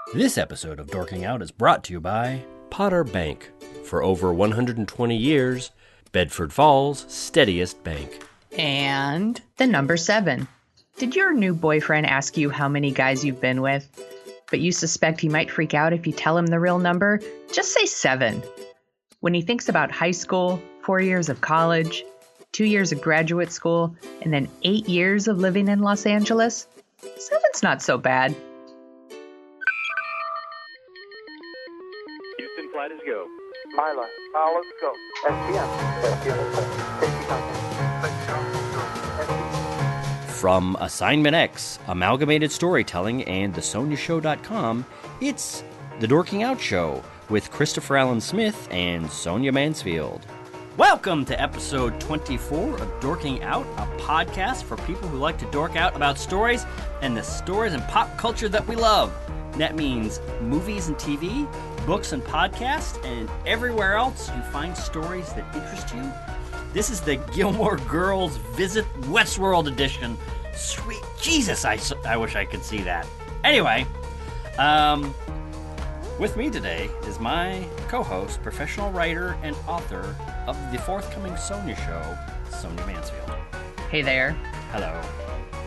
This episode of Dorking Out is brought to you by Potter Bank. For over 120 years, Bedford Falls' steadiest bank. And the number 7. Did your new boyfriend ask you how many guys you've been with, but you suspect he might freak out if you tell him the real number? Just say 7. When he thinks about high school, 4 years of college, 2 years of graduate school, and then 8 years of living in Los Angeles, 7's not so bad. Houston, flight is go. Myla, now let's go. SPM, From Assignment X, Amalgamated Storytelling, and thesoniashow.com, it's The Dorking Out Show with Christopher Allen Smith and Sonia Mansfield. Welcome to episode 24 of Dorking Out, a podcast for people who like to dork out about stories and the stories and pop culture that we love. That means movies and TV, books and podcasts, and everywhere else you find stories that interest you. This is the Gilmore Girls Visit Westworld edition. Sweet Jesus, I wish I could see that. Anyway, with me today is my co-host, professional writer and author of the forthcoming Sonia show, Sonia Mansfield. Hey there. Hello.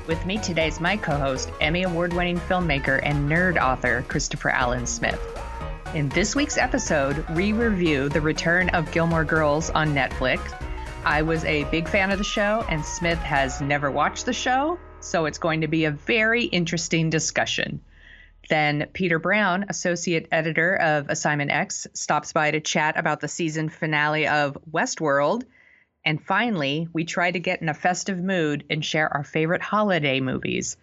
With me today is my co-host, Emmy Award-winning filmmaker and nerd author, Christopher Allen Smith. In this week's episode, we review the return of Gilmore Girls on Netflix. I was a big fan of the show, and Smith has never watched the show, so it's going to be a very interesting discussion. Then Peter Brown, associate editor of Assignment X, stops by to chat about the season finale of Westworld. And finally, we try to get in a festive mood and share our favorite holiday movies.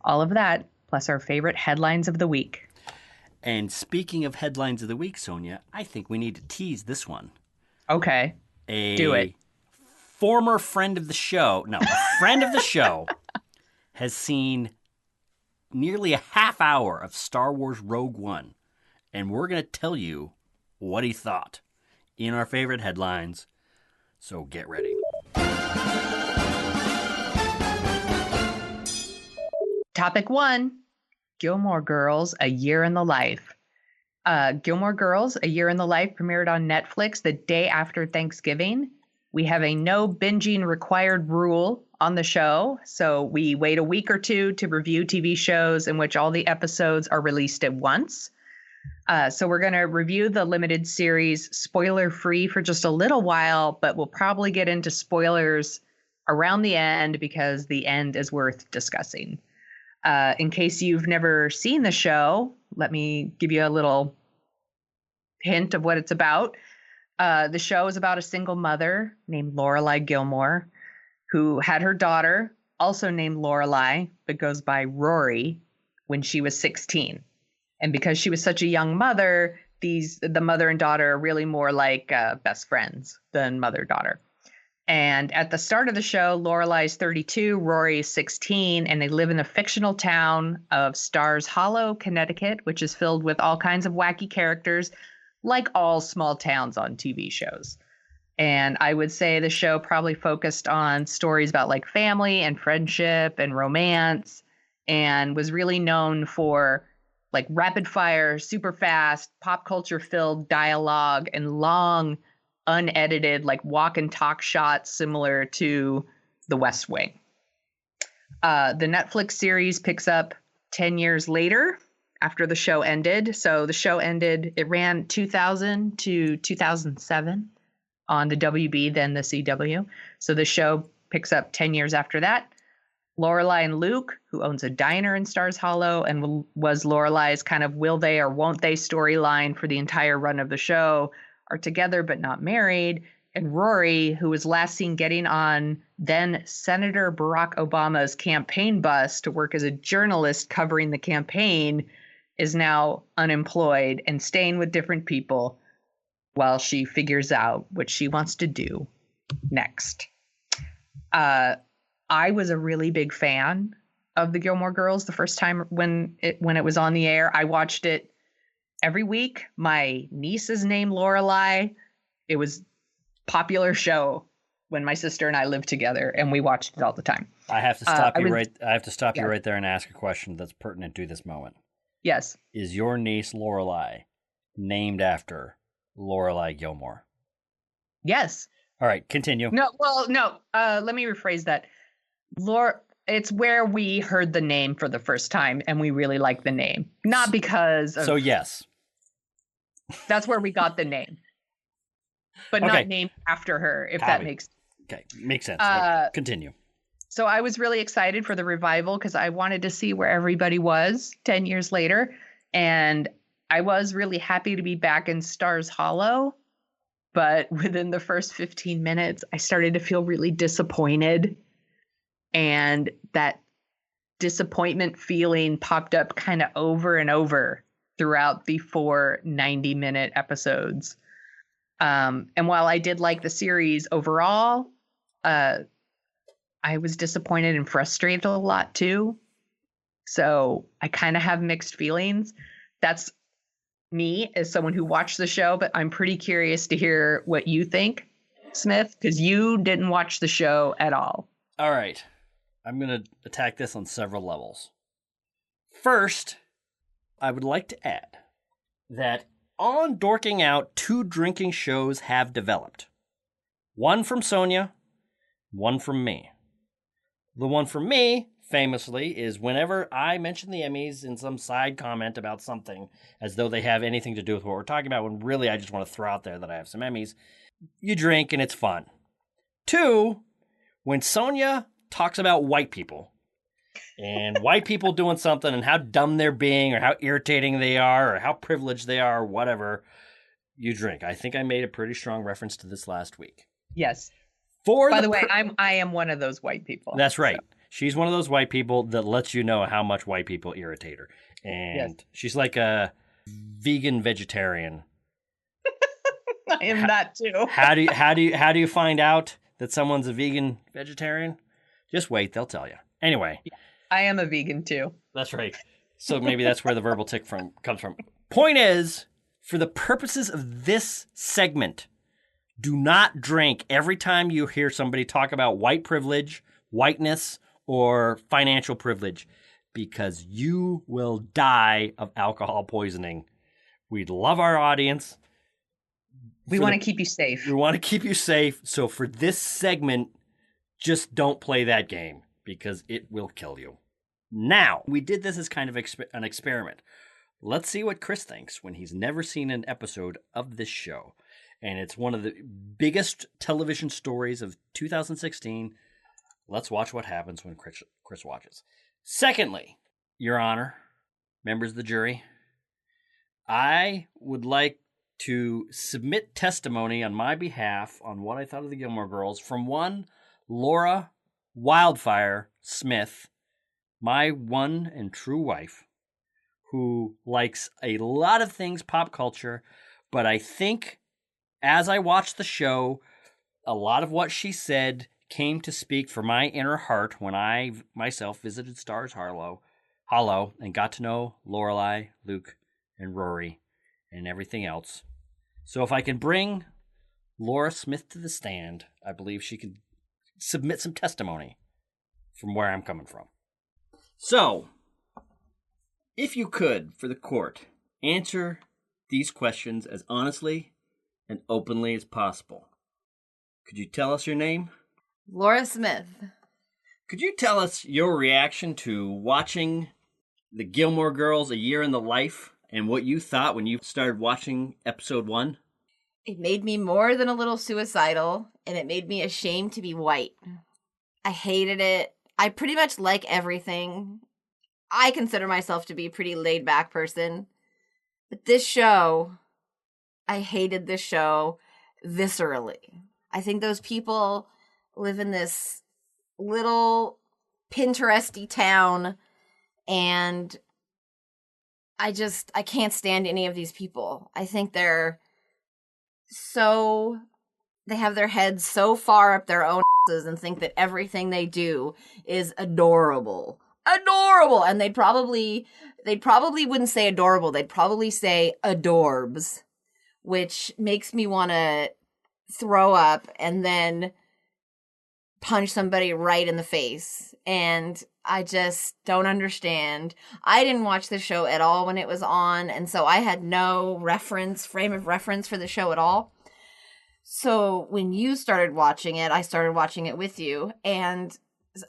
All of that, plus our favorite headlines of the week. And speaking of headlines of the week, Sonia, I think we need to tease this one. Okay, do it. A friend of the show has seen nearly a half hour of Star Wars Rogue One, and we're going to tell you what he thought in our favorite headlines, so get ready. Topic 1, Gilmore Girls, A Year in the Life. Gilmore Girls, A Year in the Life premiered on Netflix the day after Thanksgiving. We have a no binging required rule on the show, so we wait a week or two to review TV shows in which all the episodes are released at once. So we're going to review the limited series spoiler-free for just a little while, but we'll probably get into spoilers around the end because the end is worth discussing. In case you've never seen the show, let me give you a little hint of what it's about. The show is about a single mother named Lorelai Gilmore who had her daughter, also named Lorelai, but goes by Rory, when she was 16. And because she was such a young mother, the mother and daughter are really more like best friends than mother-daughter. And at the start of the show, Lorelai is 32, Rory is 16, and they live in the fictional town of Stars Hollow, Connecticut, which is filled with all kinds of wacky characters, like all small towns on TV shows. And I would say the show probably focused on stories about like family and friendship and romance, and was really known for like rapid fire, super fast, pop culture filled dialogue and long, unedited, like walk and talk shots similar to The West Wing. The Netflix series picks up 10 years later after the show ended. So the show ended, it ran 2000 to 2007 on the WB, then the CW. So the show picks up 10 years after that. Lorelai and Luke, who owns a diner in Stars Hollow and was Lorelai's kind of will they or won't they storyline for the entire run of the show, are together but not married. And Rory, who was last seen getting on then Senator Barack Obama's campaign bus to work as a journalist covering the campaign, is now unemployed and staying with different people while she figures out what she wants to do next. I was a really big fan of the Gilmore Girls the first time when it was on the air. I watched it every week. My niece is named Lorelai. It was a popular show when my sister and I lived together, and we watched it all the time. I have to stop you right there and ask a question that's pertinent to this moment. Yes. Is your niece Lorelai named after Lorelai Gilmore? Yes. All right, continue. No, well, no. Let me rephrase that. It's where we heard the name for the first time, and we really liked the name. Not because of... So, yes. That's where we got the name. But Okay. not named after her, if that makes... Okay, makes sense. Okay, continue. So I was really excited for the revival because I wanted to see where everybody was 10 years later. And I was really happy to be back in Stars Hollow. But within the first 15 minutes, I started to feel really disappointed. And that disappointment feeling popped up kind of over and over throughout the 4 90-minute episodes. And while I did like the series overall, I was disappointed and frustrated a lot too. So I kind of have mixed feelings. That's me as someone who watched the show, but I'm pretty curious to hear what you think, Smith, because you didn't watch the show at all. All right. I'm going to attack this on several levels. First, I would like to add that on Dorking Out, 2 drinking shows have developed. One from Sonia, one from me. The one from me, famously, is whenever I mention the Emmys in some side comment about something, as though they have anything to do with what we're talking about, when really I just want to throw out there that I have some Emmys. You drink and it's fun. 2, when Sonia talks about white people and white people doing something and how dumb they're being or how irritating they are or how privileged they are or whatever, you drink. I think I made a pretty strong reference to this last week. Yes. By the way, I am one of those white people. That's right. So. She's one of those white people that lets you know how much white people irritate her. And yes. She's like a vegan vegetarian. I am that too. How do you find out that someone's a vegan vegetarian? Just wait, they'll tell you. Anyway. Yeah, I am a vegan too. That's right. So maybe that's where the verbal tick comes from. Point is, for the purposes of this segment, do not drink every time you hear somebody talk about white privilege, whiteness, or financial privilege, because you will die of alcohol poisoning. We love our audience. We want to keep you safe. We want to keep you safe. So for this segment, just don't play that game because it will kill you. Now, we did this as kind of an experiment. Let's see what Chris thinks when he's never seen an episode of this show. And it's one of the biggest television stories of 2016. Let's watch what happens when Chris watches. Secondly, Your Honor, members of the jury, I would like to submit testimony on my behalf on what I thought of the Gilmore Girls from one Laura Wildfire Smith, my one and true wife, who likes a lot of things pop culture, but I think as I watched the show, a lot of what she said came to speak for my inner heart when I myself visited Stars Hollow and got to know Lorelai, Luke, and Rory, and everything else. So if I can bring Laura Smith to the stand, I believe she can submit some testimony from where I'm coming from. So, if you could, for the court, answer these questions as honestly and openly as possible. Could you tell us your name? Laura Smith. Could you tell us your reaction to watching the Gilmore Girls, A Year in the Life, and what you thought when you started watching episode 1? It made me more than a little suicidal, and it made me ashamed to be white. I hated it. I pretty much like everything. I consider myself to be a pretty laid-back person. But this show, I hated this show viscerally. I think those people live in this little Pinteresty town, and I can't stand any of these people. I think they have their heads so far up their own asses and think that everything they do is adorable. Adorable! And they'd probably wouldn't say adorable. They'd probably say adorbs, which makes me want to throw up and then punch somebody right in the face. And I just don't understand. I didn't watch the show at all when it was on, and so I had no frame of reference for the show at all. So when you started watching it, I started watching it with you, and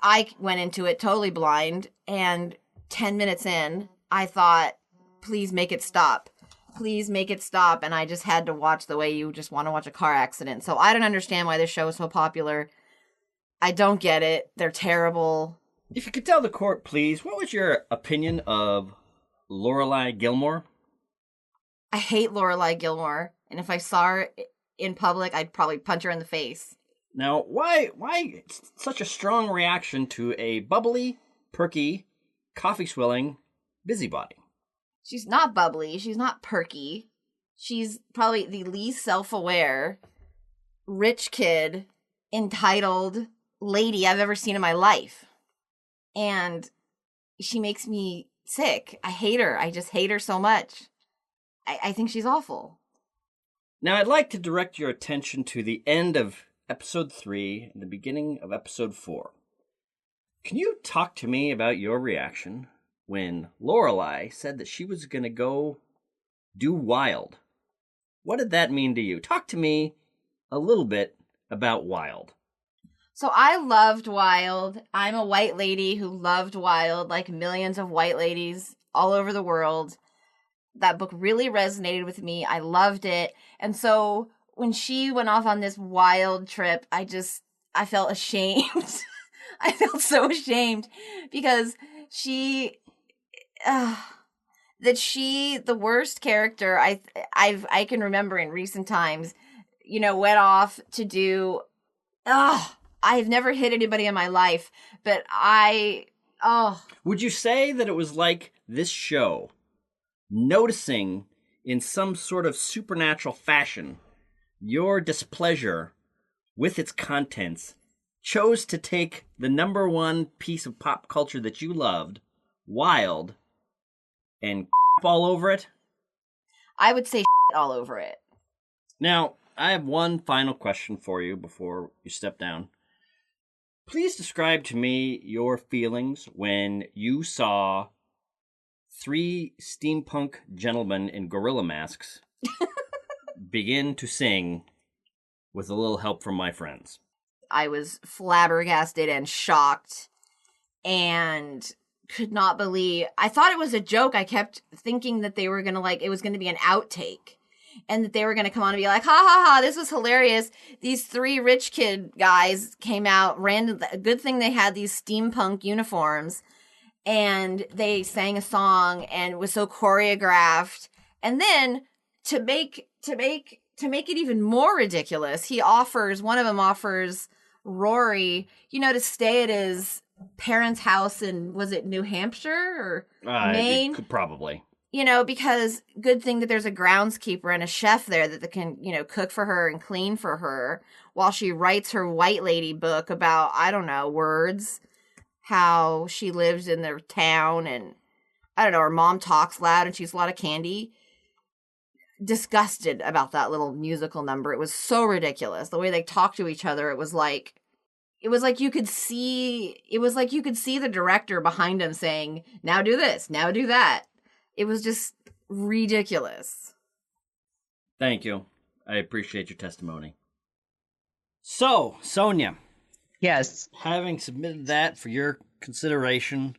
I went into it totally blind, and 10 minutes in, I thought, please make it stop. Please make it stop. And I just had to watch the way you just want to watch a car accident. So I don't understand why this show is so popular. I don't get it. They're terrible. If you could tell the court, please, what was your opinion of Lorelai Gilmore? I hate Lorelai Gilmore, and if I saw her in public, I'd probably punch her in the face. Now, why such a strong reaction to a bubbly, perky, coffee-swilling busybody? She's not bubbly. She's not perky. She's probably the least self-aware, rich kid, entitled lady I've ever seen in my life. And she makes me sick. I hate her. I just hate her so much. I think she's awful. Now, I'd like to direct your attention to the end of episode 3 and the beginning of episode 4. Can you talk to me about your reaction when Lorelai said that she was going to go do Wild? What did that mean to you? Talk to me a little bit about Wild. So I loved Wild. I'm a white lady who loved Wild, like millions of white ladies all over the world. That book really resonated with me. I loved it. And so when she went off on this wild trip, I felt ashamed. I felt so ashamed because the worst character I can remember in recent times, went off to do, I've never hit anybody in my life, but Would you say that it was like this show noticing in some sort of supernatural fashion your displeasure with its contents, chose to take the number one piece of pop culture that you loved, Wild, and all over it? I would say all over it. Now, I have one final question for you before you step down. Please describe to me your feelings when you saw 3 steampunk gentlemen in gorilla masks begin to sing with a little help from my friends. I was flabbergasted and shocked and could not believe. I thought it was a joke. I kept thinking that they were going to it was going to be an outtake and that they were going to come on and be like, ha ha ha, this was hilarious. These 3 rich kid guys came out random. Good thing they had these steampunk uniforms and they sang a song and it was so choreographed. And then to make it even more ridiculous, one of them offers Rory, to stay at his parents' house in, was it New Hampshire or Maine? Probably. Because good thing that there's a groundskeeper and a chef there that can, cook for her and clean for her while she writes her white lady book about, I don't know, words, how she lives in their town, and I don't know, her mom talks loud and she eats a lot of candy. Disgusted about that little musical number. It was so ridiculous. The way they talked to each other, it was like you could see the director behind him saying, now do this, now do that. It was just ridiculous. Thank you. I appreciate your testimony. So, Sonia. Yes. Having submitted that for your consideration,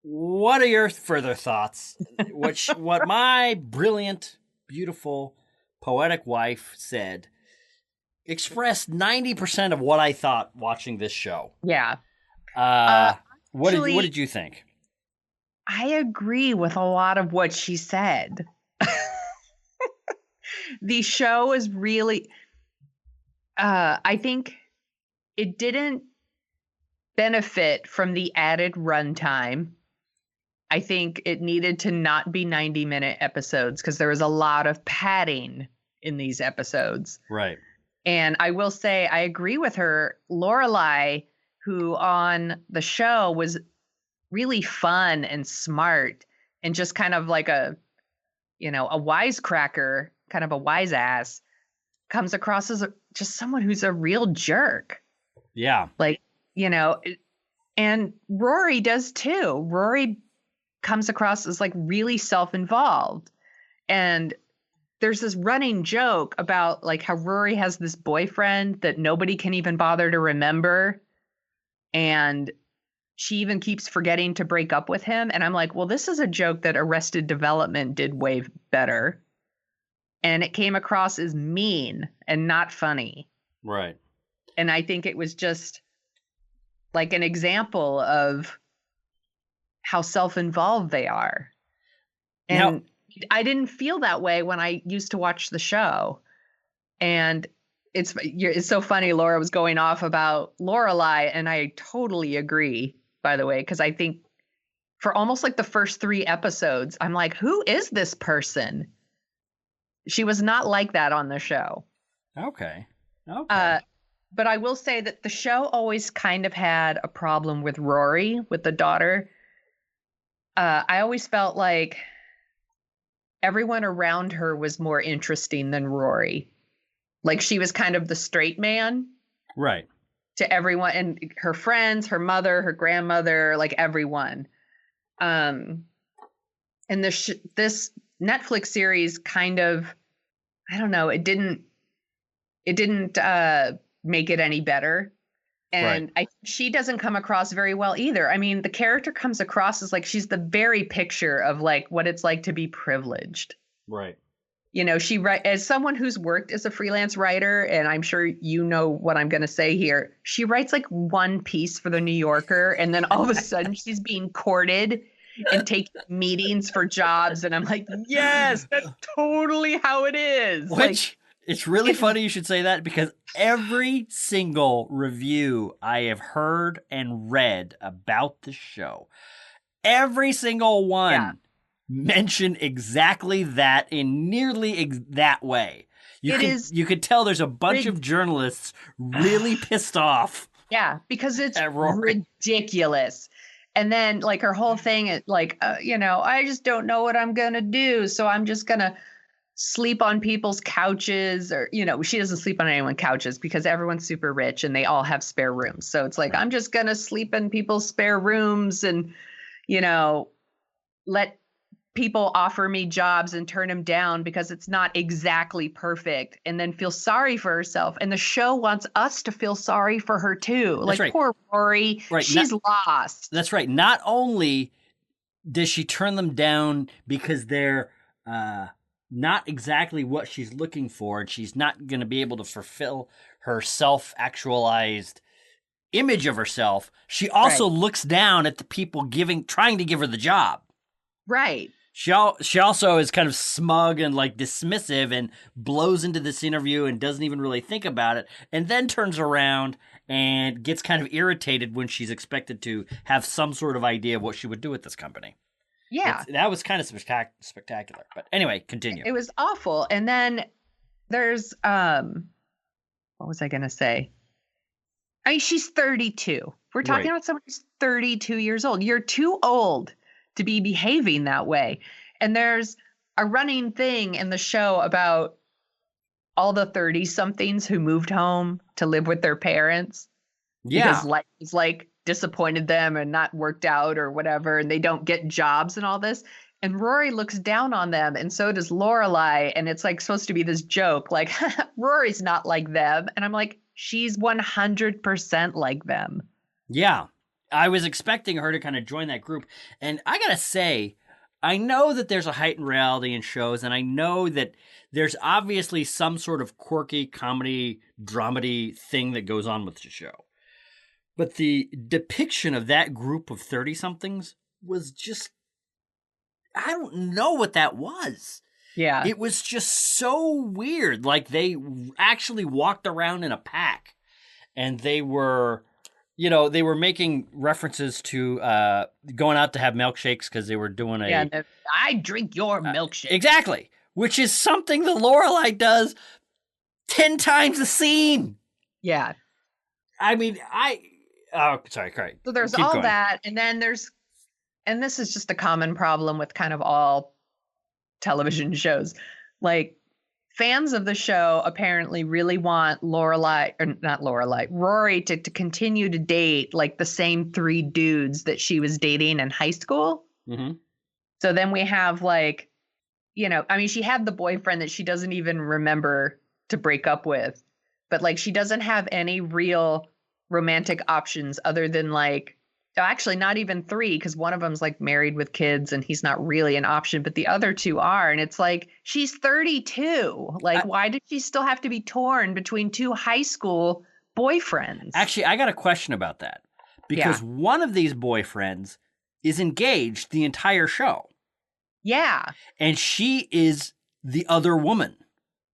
what are your further thoughts? What my brilliant, beautiful, poetic wife said expressed 90% of what I thought watching this show. Yeah. What did you think? I agree with a lot of what she said. The show is really, I think it didn't benefit from the added runtime. I think it needed to not be 90-minute episodes because there was a lot of padding in these episodes. Right. And I will say, I agree with her. Lorelai, who on the show was really fun and smart and just kind of like a wisecracker, kind of a wise ass, comes across as just someone who's a real jerk. Yeah. Like, and Rory does too. Rory comes across as like really self-involved. And there's this running joke about like how Rory has this boyfriend that nobody can even bother to remember. And she even keeps forgetting to break up with him. And I'm like, well, this is a joke that Arrested Development did way better. And it came across as mean and not funny. Right. And I think it was just like an example of how self-involved they are. And I didn't feel that way when I used to watch the show. And it's so funny. Laura was going off about Lorelai, and I totally agree, by the way, because I think for almost like the first 3 episodes, I'm like, who is this person? She was not like that on the show. Okay. But I will say that the show always kind of had a problem with Rory, with the daughter. I always felt like everyone around her was more interesting than Rory. Like she was kind of the straight man. Right. To everyone, and her friends, her mother, her grandmother, like everyone. And this Netflix series kind of, I don't know, it didn't make it any better. And she doesn't come across very well either. I mean, the character comes across as like she's the very picture of like what it's like to be privileged. Right. As someone who's worked as a freelance writer, and I'm sure you know what I'm going to say here, she writes like one piece for the New Yorker, and then all of a sudden she's being courted and taking meetings for jobs. And I'm like, yes, that's totally how it is. It's really funny you should say that, because every single review I have heard and read about the show, every single one mentioned exactly that in nearly that way. You could tell there's a bunch of journalists really pissed off. Yeah, because it's ridiculous. And then like her whole thing is like, I just don't know what I'm going to do. So I'm just going to sleep on people's couches, or, she doesn't sleep on anyone's couches because everyone's super rich and they all have spare rooms. So it's like, I'm just going to sleep in people's spare rooms and, let people offer me jobs and turn them down because it's not exactly perfect, and then feel sorry for herself. And the show wants us to feel sorry for her too. That's like right. Poor Rory, she's lost. That's right. Not only does she turn them down because they're not exactly what she's looking for, and she's not going to be able to fulfill her self-actualized image of herself, she also looks down at the people trying to give her the job. Right. She also is kind of smug and like dismissive and blows into this interview and doesn't even really think about it, and then turns around and gets kind of irritated when she's expected to have some sort of idea of what she would do with this company. Yeah. That was kind of spectacular. But anyway, continue. It was awful. And then there's, what was I going to say? I mean, she's 32. We're talking about someone who's 32 years old. You're too old to be behaving that way. And there's a running thing in the show about all the 30-somethings who moved home to live with their parents. Yeah. Because life is like disappointed them and not worked out or whatever, and they don't get jobs and all this. And Rory looks down on them, and so does Lorelai. And it's like supposed to be this joke, like, Rory's not like them. And I'm like, she's 100% like them. Yeah. I was expecting her to kind of join that group. And I gotta say, I know that there's a heightened reality in shows, and I know that there's obviously some sort of quirky comedy, dramedy thing that goes on with the show. But the depiction of that group of 30-somethings was just, I don't know what that was. Yeah. It was just so weird. Like they actually walked around in a pack, and they were making references to going out to have milkshakes because they were doing I drink your milkshake. Exactly. Which is something the Lorelai does 10 times a scene. Yeah. I mean, sorry, Craig. So there's Keep all going. that. And then and this is just a common problem with kind of all television shows. Like fans of the show apparently really want Rory to continue to date like the same 3 dudes that she was dating in high school. Mm-hmm. So then we have like, I mean, she had the boyfriend that she doesn't even remember to break up with, but like she doesn't have any real romantic options other than like, actually not even 3, because one of them's like married with kids and he's not really an option, but the other 2 are. And it's like, she's 32. Like, why did she still have to be torn between 2 high school boyfriends? Actually, I got a question about that, because one of these boyfriends is engaged the entire show. Yeah. And she is the other woman.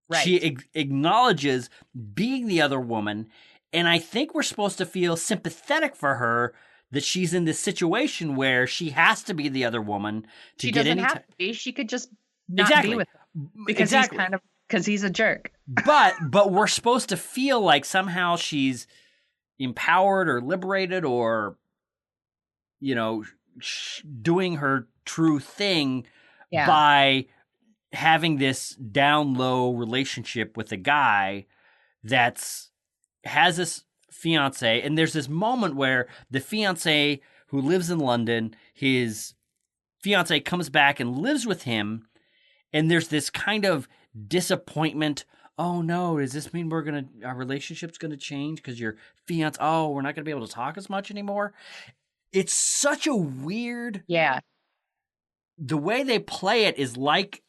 Right. She acknowledges being the other woman. And I think we're supposed to feel sympathetic for her that she's in this situation where she has to be the other woman to she get doesn't any have to be. She could just not be with him because he's a jerk. But we're supposed to feel like somehow she's empowered or liberated or, doing her true thing by having this down low relationship with a guy has this fiance. And there's this moment where the fiance who lives in London, his fiance comes back and lives with him. And there's this kind of disappointment. Oh no, does this mean our relationship's going to change? Because your fiance, we're not going to be able to talk as much anymore. It's such a weird. Yeah. The way they play it is like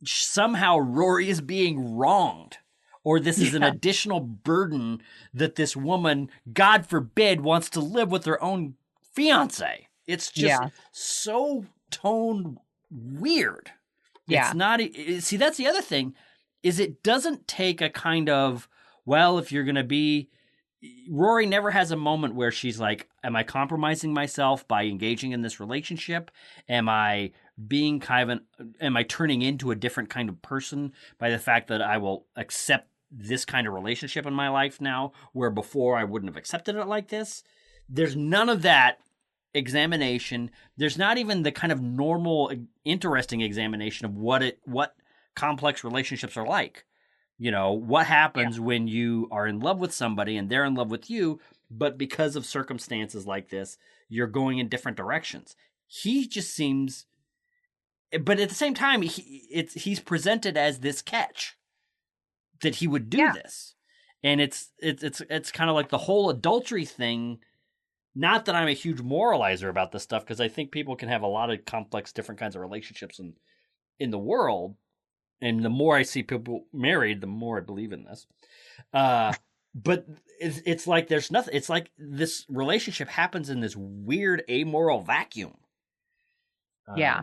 somehow Rory is being wronged, or this is an additional burden that this woman, God forbid, wants to live with her own fiance. It's just so toned weird. Yeah. It's not. See, that's the other thing, is it doesn't take a kind of, well, if you're going to be. Rory never has a moment where she's like, am I compromising myself by engaging in this relationship? Am I being am I turning into a different kind of person by the fact that I will accept this kind of relationship in my life now, where before I wouldn't have accepted it like this? There's none of that examination. There's not even the kind of normal, interesting examination of what complex relationships are like. What happens when you are in love with somebody and they're in love with you, but because of circumstances like this, you're going in different directions. He just seems, but at the same time, he's presented as this catch that he would do this. And it's kind of like the whole adultery thing. Not that I'm a huge moralizer about this stuff, because I think people can have a lot of complex, different kinds of relationships in the world. And the more I see people married, the more I believe in this. But it's like there's nothing. It's like this relationship happens in this weird amoral vacuum. Yeah.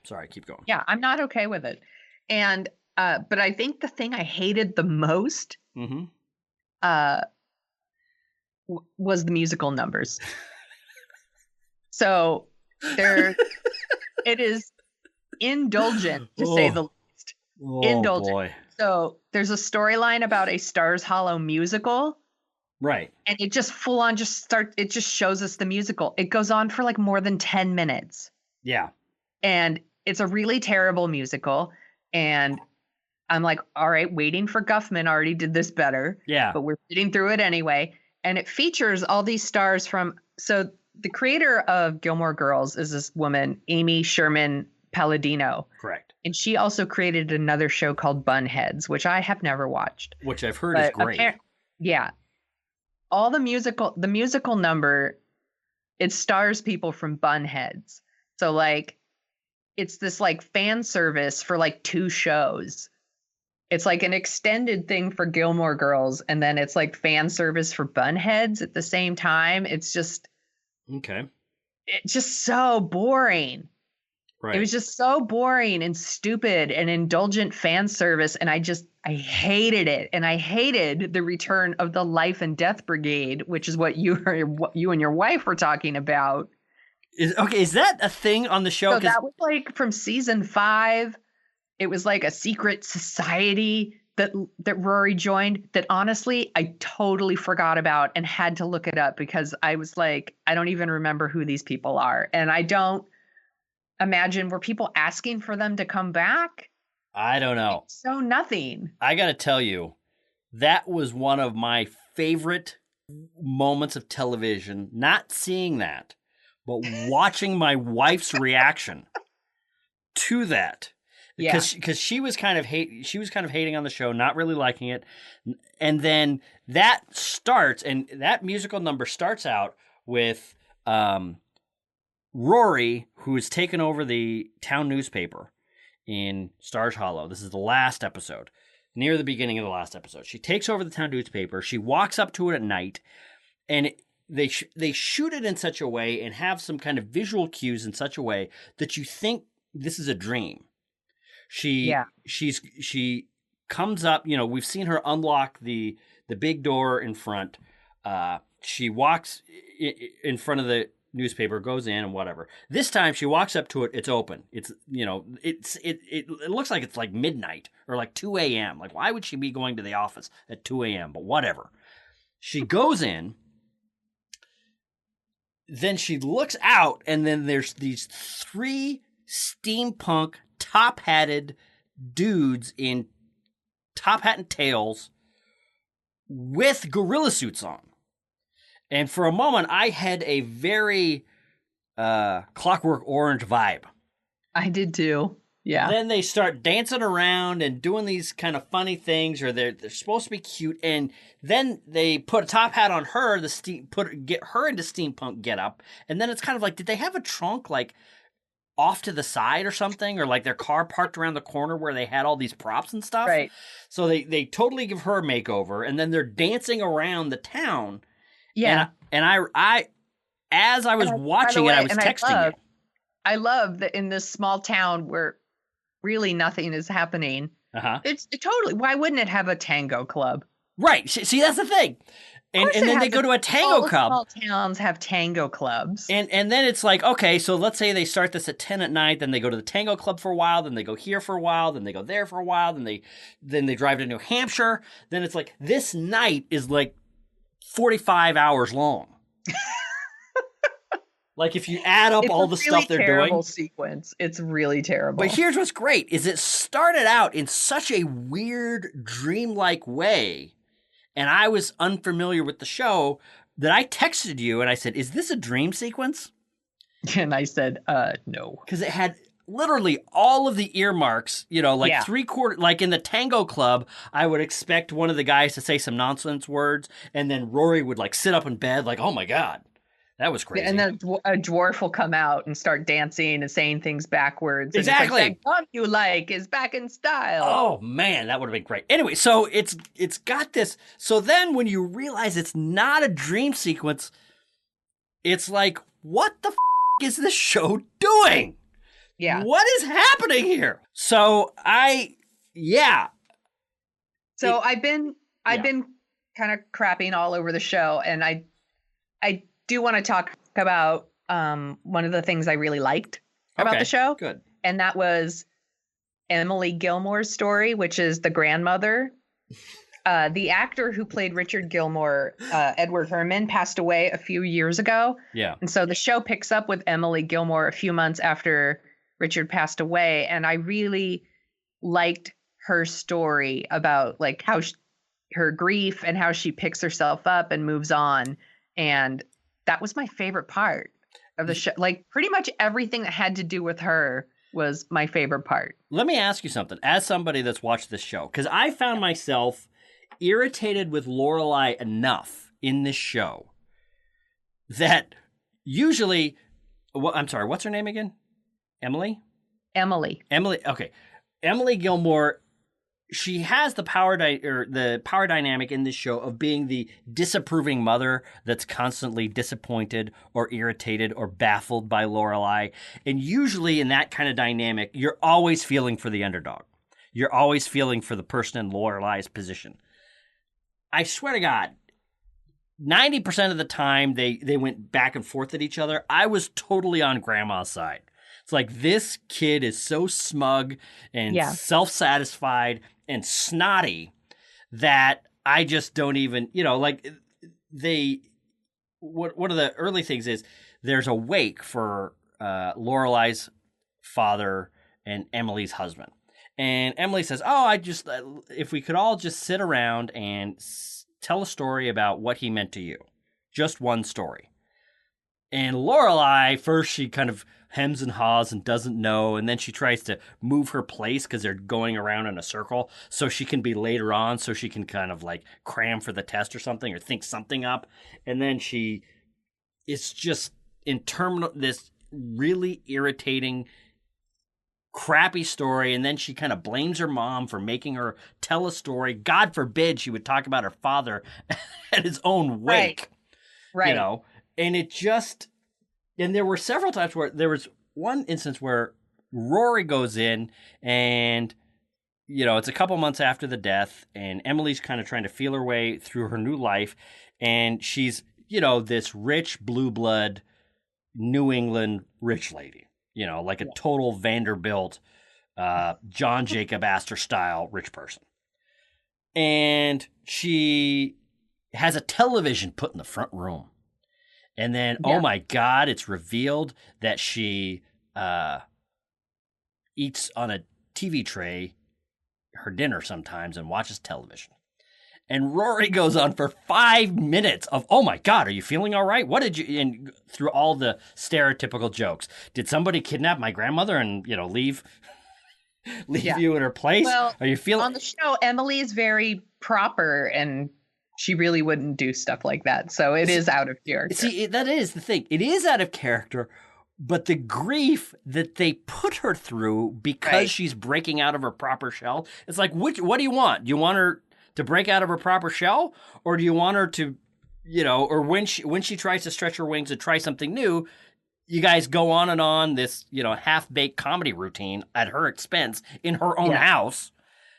Sorry, keep going. Yeah, I'm not okay with it. And but I think the thing I hated the most was the musical numbers. So it is indulgent to say the indulgent. Boy. So there's a storyline about a Stars Hollow musical. Right. And it just full on it just shows us the musical. It goes on for like more than 10 minutes. Yeah. And it's a really terrible musical. And I'm like, all right, Waiting for Guffman already did this better. Yeah. But we're sitting through it anyway. And it features all these stars so the creator of Gilmore Girls is this woman, Amy Sherman Palladino. Correct. And she also created another show called Bunheads, which I have never watched. Which I've heard is great. All the musical number, it stars people from Bunheads. So like, it's this like fan service for like 2 shows. It's like an extended thing for Gilmore Girls, and then it's like fan service for Bunheads at the same time. It's just it's just so boring. Right. It was just so boring and stupid and indulgent fan service, and I hated it. And I hated the return of the Life and Death Brigade, which is what you and your wife were talking about. Is that a thing on the show? So that was like from season 5. It was like a secret society that Rory joined that honestly I totally forgot about and had to look it up because I was like, I don't even remember who these people are. And I don't imagine, were people asking for them to come back? I don't know. It's so nothing. I got to tell you, that was one of my favorite moments of television. Not seeing that, but watching my wife's reaction to that. Yeah. Because she was kind of hating on the show, not really liking it. And then that starts, and that musical number starts out with Rory, who has taken over the town newspaper in Stars Hollow. This is the last episode, near the beginning of the last episode. She takes over the town newspaper. She walks up to it at night, and they shoot it in such a way and have some kind of visual cues in such a way that you think this is a dream. She comes up, we've seen her unlock the big door in front. She walks in front of the newspaper, goes in and whatever. This time she walks up to it, it's open. It's, it looks like it's like midnight or like 2 a.m. Like, why would she be going to the office at 2 a.m.? But whatever. She goes in, then she looks out, and then there's these 3 steampunk top-hatted dudes in top hat and tails with gorilla suits on. And for a moment, I had a very Clockwork Orange vibe. I did too. Yeah. Then they start dancing around and doing these kind of funny things, or they're supposed to be cute. And then they put a top hat on her, get her into steampunk getup. And then it's kind of like, did they have a trunk like off to the side or something, or like their car parked around the corner where they had all these props and stuff? Right. So they totally give her a makeover, and then they're dancing around the town. Yeah. And I as I was watching it, I was texting you. I love that in this small town where really nothing is happening. It's totally, why wouldn't it have a tango club? Right. See, that's the thing. And then they go to a tango club. Small towns have tango clubs. And then it's like, okay, so let's say they start this at 10 at night, then they go to the tango club for a while, then they go here for a while, then they go there for a while, then they drive to New Hampshire. Then it's like, this night is like 45 hours long. Like, if you add up all the stuff they're doing. It's a really terrible sequence. It's really terrible. But here's what's great, is it started out in such a weird, dreamlike way, and I was unfamiliar with the show, that I texted you and I said, is this a dream sequence? And I said, no. Because it had literally all of the earmarks, 3/4, like in the tango club, I would expect one of the guys to say some nonsense words, and then Rory would like sit up in bed like, oh my God, that was crazy. And then a dwarf will come out and start dancing and saying things backwards. Exactly. And it's like, that gun you like is back in style. Oh man, that would have been great. Anyway, so it's got this. So then when you realize it's not a dream sequence, it's like, what the is this show doing? Yeah. What is happening here? So I've been kind of crapping all over the show, and I do want to talk about one of the things I really liked about the show. Good. And that was Emily Gilmore's story, which is the grandmother. The actor who played Richard Gilmore, Edward Herman, passed away a few years ago. Yeah. And so the show picks up with Emily Gilmore a few months after Richard passed away. And I really liked her story about like how her grief and how she picks herself up and moves on. And that was my favorite part of the show. Like, pretty much everything that had to do with her was my favorite part. Let me ask you something, as somebody that's watched this show, because I found myself irritated with Lorelai enough in this show that usually, I'm sorry, what's her name again? Emily. Okay. Emily Gilmore, she has the power dynamic in this show of being the disapproving mother that's constantly disappointed or irritated or baffled by Lorelai. And usually in that kind of dynamic, you're always feeling for the underdog. You're always feeling for the person in Lorelai's position. I swear to God, 90% of the time they went back and forth at each other. I was totally on Grandma's side. It's like, this kid is so smug and self-satisfied and snotty that I just don't even, one of the early things is there's a wake for Lorelai's father and Emily's husband. And Emily says, "Oh, if we could all just sit around and tell a story about what he meant to you, just one story." And Lorelai, first she kind of hems and haws and doesn't know, and then she tries to move her place because they're going around in a circle so she can be later on, so she can kind of like cram for the test or something or think something up. And then it's just this really irritating, crappy story, and then she kind of blames her mom for making her tell a story. God forbid she would talk about her father at his own wake. Right. You know? And there were several times where there was one instance where Rory goes in and, it's a couple months after the death, and Emily's kind of trying to feel her way through her new life. And she's, this rich blue blood New England rich lady, like a total Vanderbilt, John Jacob Astor style rich person. And she has a television put in the front room. And then, oh my God, it's revealed that she eats on a TV tray her dinner sometimes and watches television. And Rory goes on for 5 minutes of, oh my God, are you feeling all right? What did you, and through all the stereotypical jokes. Did somebody kidnap my grandmother and, leave you in her place? Well, are you feeling? On the show, Emily is very proper and she really wouldn't do stuff like that. So it is out of character. See, that is the thing. It is out of character, but the grief that they put her through because she's breaking out of her proper shell, it's like, what do you want? Do you want her to break out of her proper shell? Or do you want her to, or when she tries to stretch her wings and try something new, you guys go on this, half-baked comedy routine at her expense in her own house.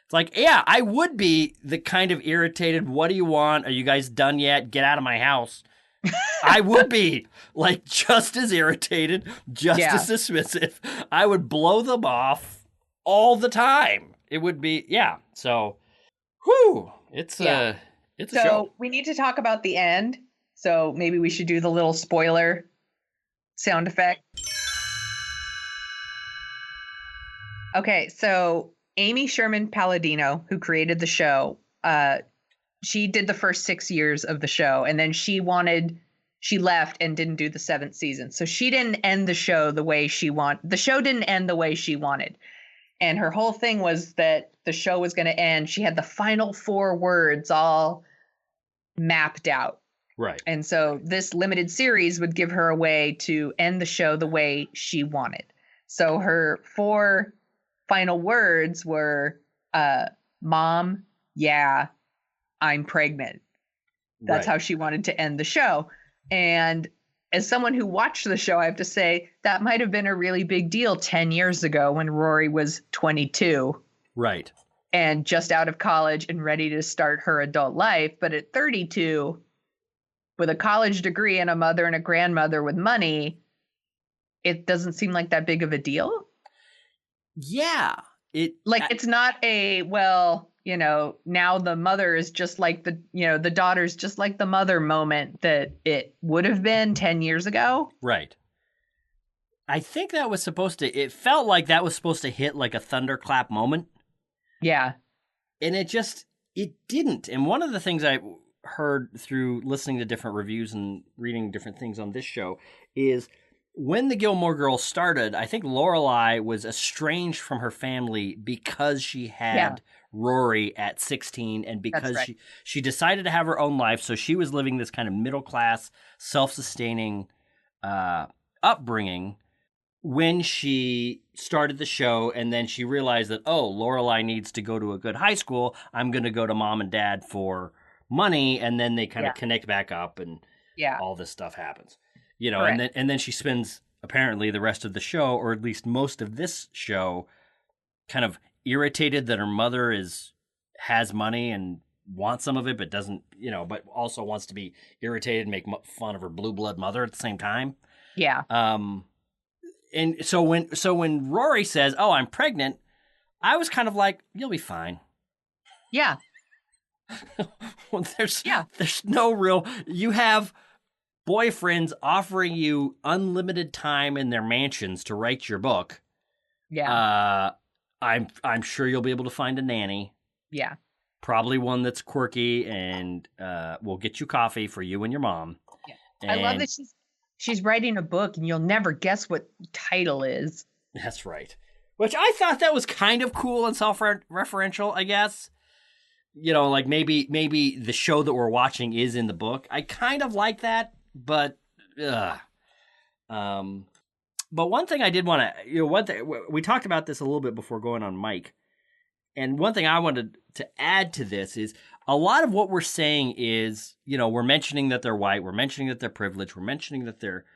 It's like, yeah, I would be the kind of irritated, what do you want? Are you guys done yet? Get out of my house. I would be like just as irritated, just as dismissive. I would blow them off all the time. It would be, So, it's a show. So we need to talk about the end. So maybe we should do the little spoiler sound effect. Okay, so Amy Sherman Palladino, who created the show, she did the first 6 years of the show, and then she left and didn't do the 7th season. So she didn't end the show the way she wanted. The show didn't end the way she wanted. And her whole thing was that the show was going to end. She had the final 4 words all mapped out. Right. And so this limited series would give her a way to end the show the way she wanted. So her 4 final words were, Mom, yeah, I'm pregnant. That's how she wanted to end the show. And as someone who watched the show, I have to say that might have been a really big deal 10 years ago when Rory was 22. Right. And just out of college and ready to start her adult life. But at 32, with a college degree and a mother and a grandmother with money, it doesn't seem like that big of a deal. Yeah. It's not now the mother is just like the daughter's just like the mother moment that it would have been 10 years ago. Right. I think it felt like that was supposed to hit like a thunderclap moment. Yeah. And it didn't. And one of the things I heard through listening to different reviews and reading different things on this show is when the Gilmore Girls started, I think Lorelai was estranged from her family because she had Rory at 16 and because she decided to have her own life. So she was living this kind of middle-class, self-sustaining upbringing when she started the show. And then she realized that, Lorelai needs to go to a good high school. I'm going to go to mom and dad for money. And then they kind of connect back up and all this stuff happens. And then she spends apparently the rest of the show, or at least most of this show, kind of irritated that her mother has money and wants some of it, but doesn't, but also wants to be irritated and make fun of her blue blood mother at the same time. Yeah. And so when Rory says, "Oh, I'm pregnant," I was kind of like, "You'll be fine." Yeah. Well, there's no real. You have boyfriends offering you unlimited time in their mansions to write your book. Yeah. I'm sure you'll be able to find a nanny. Yeah. Probably one that's quirky and will get you coffee for you and your mom. Yeah. I love And that she's writing a book and you'll never guess what title is. that's right. Which I thought that was kind of cool and self-referential, I guess. You know, like maybe the show that we're watching is in the book. I kind of like that, but but one thing I did want to, we talked about this a little bit before going on mic, and one thing I wanted to add to this is a lot of what we're saying is, we're mentioning that they're white, we're mentioning that they're privileged, we're mentioning that they're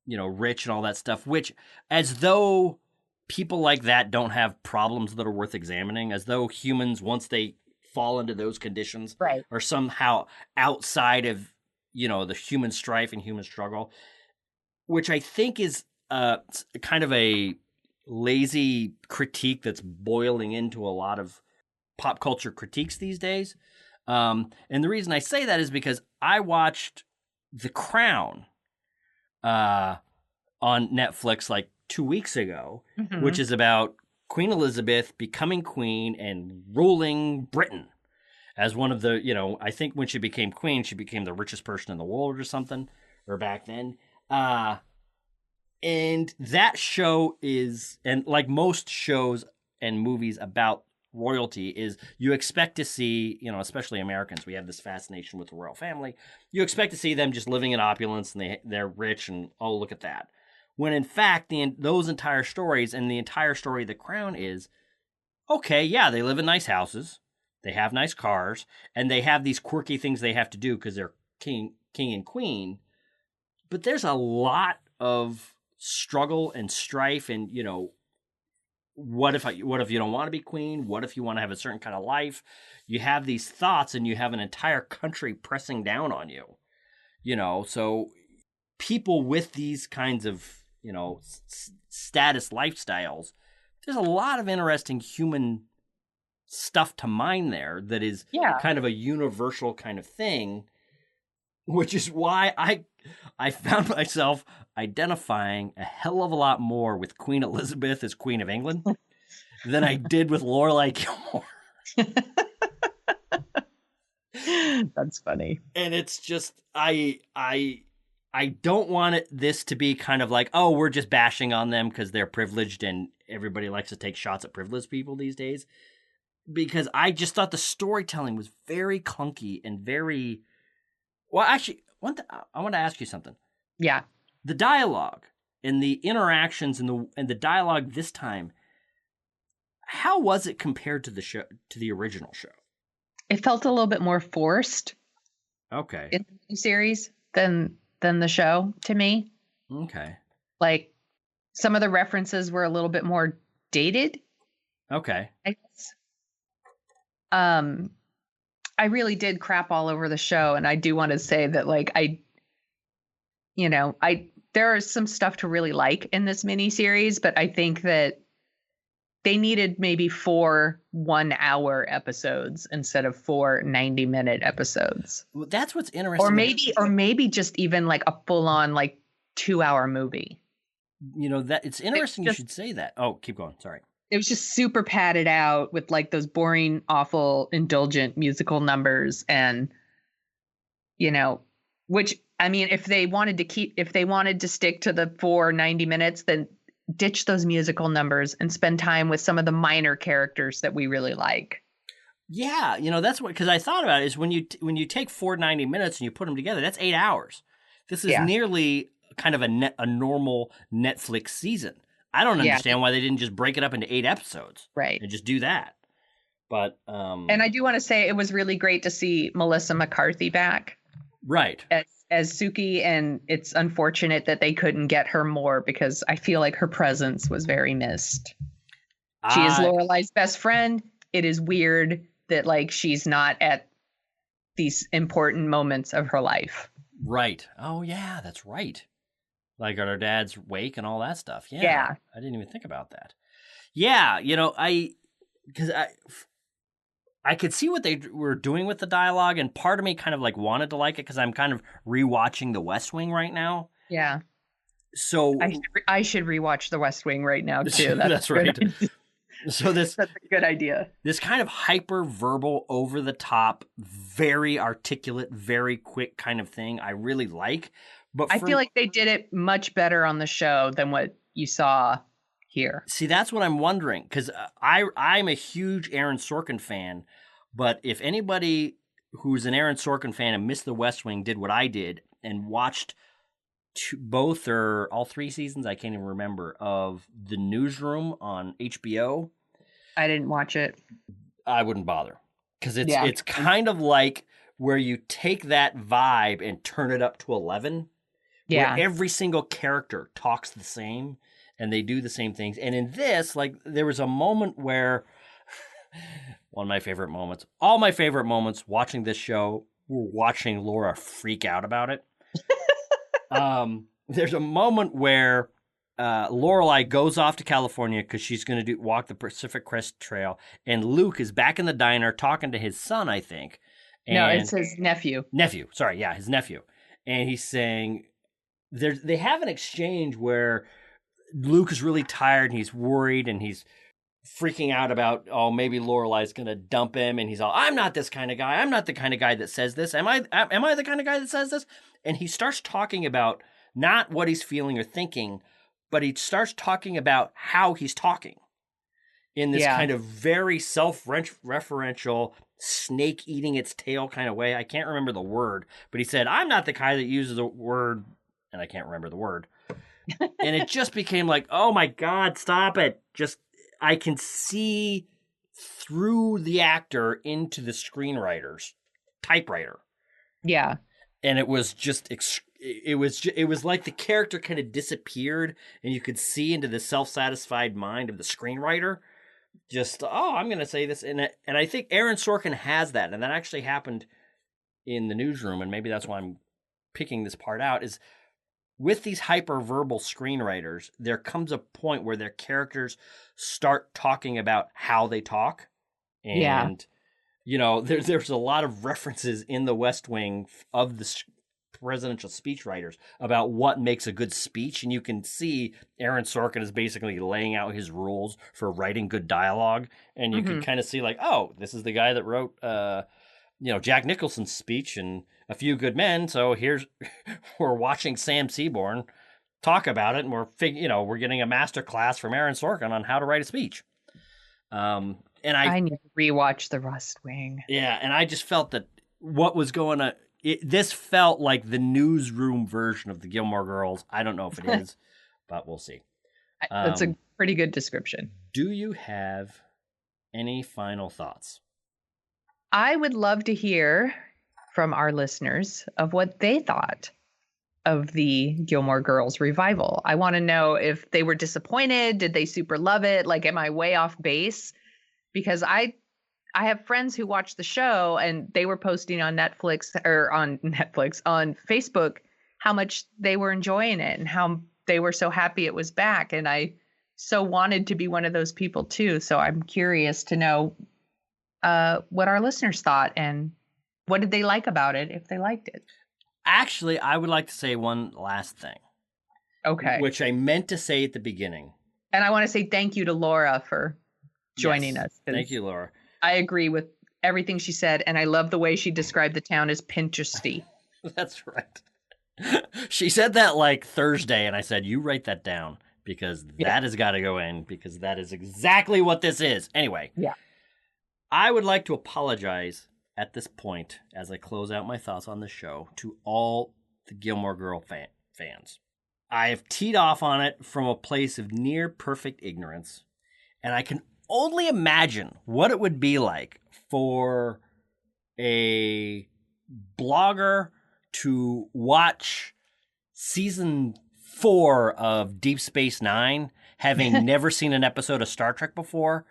rich and all that stuff, which as though people like that don't have problems that are worth examining, as though humans, once they fall into those conditions, right, are somehow outside of, the human strife and human struggle, which I think is kind of a lazy critique that's boiling into a lot of pop culture critiques these days. And the reason I say that is because I watched The Crown on Netflix like 2 weeks ago, which is about Queen Elizabeth becoming queen and ruling Britain as one of the, I think when she became queen, she became the richest person in the world or something, or back then. And that show is, and like most shows and movies about royalty, is you expect to see, especially Americans, we have this fascination with the royal family. You expect to see them just living in opulence and they're rich and, oh, look at that. When in fact, those entire stories and the entire story of The Crown is, okay, yeah, they live in nice houses, they have nice cars, and they have these quirky things they have to do because they're king and queen. But there's a lot of struggle and strife and, what if you don't want to be queen? What if you want to have a certain kind of life? You have these thoughts and you have an entire country pressing down on you, so people with these kinds of, status lifestyles, there's a lot of interesting human stuff to mine there that is kind of a universal kind of thing, which is why I found myself identifying a hell of a lot more with Queen Elizabeth as Queen of England than I did with Lorelai Gilmore. That's funny. And it's just I don't want this to be kind of like, oh, we're just bashing on them because they're privileged and everybody likes to take shots at privileged people these days. Because I just thought the storytelling was very clunky and very... Well, actually, I want to ask you something. Yeah. The dialogue and the interactions and the dialogue this time, how was it compared to the show, to the original show? It felt a little bit more forced. Okay. In the series than the show to me. Okay. Like some of the references were a little bit more dated. Okay. I guess. I really did crap all over the show, and I do want to say that, like, there is some stuff to really like in this miniseries, but I think that they needed maybe 4 1-hour episodes instead of 4 90-minute episodes. Well, that's what's interesting. Or maybe just even like a full-on like 2-hour movie. That it's interesting you should say that. Oh, keep going. Sorry. It was just super padded out with like those boring, awful, indulgent musical numbers. And, which, I mean, if they wanted to stick to the 4 90 minutes, then ditch those musical numbers and spend time with some of the minor characters that we really like. Yeah. That's what, because I thought about it is when you take 4 90 minutes and you put them together, that's 8 hours. This is nearly kind of a normal Netflix season. I don't understand why they didn't just break it up into 8 episodes. Right. And just do that. But and I do want to say it was really great to see Melissa McCarthy back. Right. As Suki, and it's unfortunate that they couldn't get her more because I feel like her presence was very missed. She is Lorelai's best friend. It is weird that like she's not at these important moments of her life. Right. Oh yeah, that's right. Like at her dad's wake and all that stuff. Yeah. I didn't even think about that. Yeah, because I could see what they were doing with the dialogue, and part of me kind of like wanted to like it because I'm kind of rewatching The West Wing right now. Yeah. So I should rewatch The West Wing right now too. that's right. So that's a good idea. This kind of hyper verbal, over the top, very articulate, very quick kind of thing I really like. But I feel like they did it much better on the show than what you saw here. See, that's what I'm wondering, because I'm a huge Aaron Sorkin fan, but if anybody who's an Aaron Sorkin fan and missed The West Wing did what I did and watched both or all 3 seasons, I can't even remember, of The Newsroom on HBO. I didn't watch it. I wouldn't bother, because it's kind of like where you take that vibe and turn it up to 11. Yeah. Where every single character talks the same and they do the same things. And in this, like, there was a moment where one of my favorite moments, all my favorite moments watching this show were watching Laura freak out about it. There's a moment where Lorelai goes off to California because she's going to walk the Pacific Crest Trail, and Luke is back in the diner talking to his son, I think. No, it's his nephew. His nephew. And he's saying, they have an exchange where Luke is really tired and he's worried and he's freaking out about, oh, maybe Lorelai's going to dump him. And he's all, I'm not this kind of guy. I'm not the kind of guy that says this. Am I the kind of guy that says this? And he starts talking about not what he's feeling or thinking, but he starts talking about how he's talking in this kind of very self-referential, snake eating its tail kind of way. I can't remember the word, but he said, I'm not the guy that uses the word, and I can't remember the word. And it just became like, oh my God, stop it. Just, I can see through the actor into the screenwriter's typewriter. Yeah. And it was just, it was like the character kind of disappeared and you could see into the self-satisfied mind of the screenwriter. Just, oh, I'm going to say this. And I think Aaron Sorkin has that. And that actually happened in The Newsroom. And maybe that's why I'm picking this part out, is with these hyperverbal screenwriters, there comes a point where their characters start talking about how they talk. And, you know, there's a lot of references in The West Wing of the presidential speechwriters about what makes a good speech. And you can see Aaron Sorkin is basically laying out his rules for writing good dialogue. And you can kind of see like, oh, this is the guy that wrote, Jack Nicholson's speech and A Few Good Men. So we're watching Sam Seaborn talk about it, and we're getting a master class from Aaron Sorkin on how to write a speech. And I need to rewatch The West Wing. Yeah, and I just felt that what was going on. This felt like the newsroom version of the Gilmore Girls. I don't know if it is, but we'll see. That's a pretty good description. Do you have any final thoughts? I would love to hear from our listeners of what they thought of the Gilmore Girls revival. I want to know if they were disappointed. Did they super love it? Like, am I way off base? Because I have friends who watch the show and they were posting on on Facebook, how much they were enjoying it and how they were so happy it was back. And I so wanted to be one of those people too. So I'm curious to know what our listeners thought and what did they like about it, if they liked it. Actually, I would like to say one last thing. Okay. Which I meant to say at the beginning. And I want to say thank you to Laura for joining us. Thank you, Laura. I agree with everything she said, and I love the way she described the town as Pinteresty. That's right. She said that like Thursday, and I said, you write that down, because that has got to go in, because that is exactly what this is. Anyway. Yeah. I would like to apologize at this point, as I close out my thoughts on the show, to all the Gilmore Girl fans. I have teed off on it from a place of near perfect ignorance, and I can only imagine what it would be like for a blogger to watch season 4 of Deep Space Nine, having never seen an episode of Star Trek before,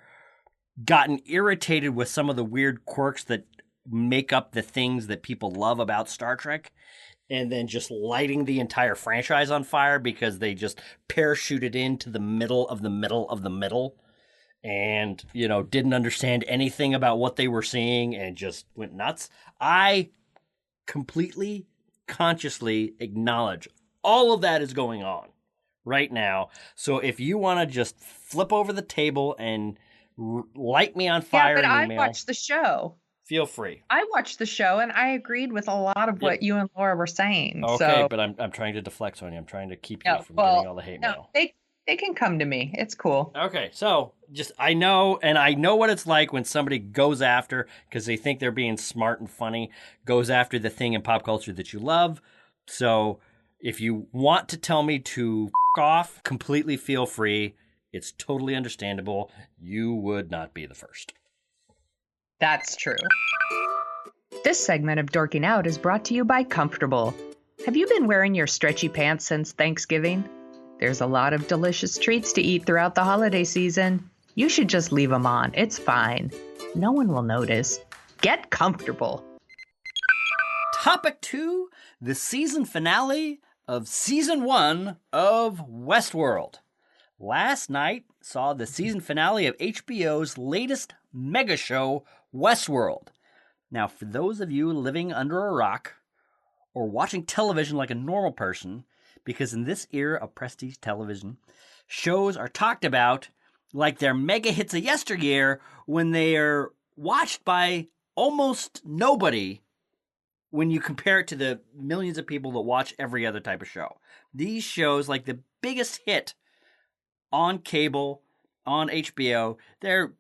gotten irritated with some of the weird quirks that make up the things that people love about Star Trek, and then just lighting the entire franchise on fire because they just parachuted into the middle of the middle of the middle and, didn't understand anything about what they were seeing and just went nuts. I completely, consciously acknowledge all of that is going on. right now. So if you want to just flip over the table and light me on fire but in I email, watched the show. feel free. I watched the show and I agreed with a lot of what you and Laura were saying. Okay, So but I'm trying to deflect, Sonia. I'm trying to keep you no, from getting all the hate no, mail. they can come to me. It's cool. Okay, so just I know what it's like when somebody goes after, because they think they're being smart and funny, goes after the thing in pop culture that you love. So if you want to tell me to f off, completely feel free. It's totally understandable. You would not be the first. That's true. This segment of Dorking Out is brought to you by Comfortable. Have you been wearing your stretchy pants since Thanksgiving? There's a lot of delicious treats to eat throughout the holiday season. You should just leave them on. It's fine. No one will notice. Get comfortable. Topic 2, the season finale of Season 1 of Westworld. Last night saw the season finale of HBO's latest mega show, Westworld. Now, for those of you living under a rock or watching television like a normal person, because in this era of prestige television, shows are talked about like they're mega hits of yesteryear when they are watched by almost nobody when you compare it to the millions of people that watch every other type of show. These shows, like the biggest hit on cable, on HBO, they're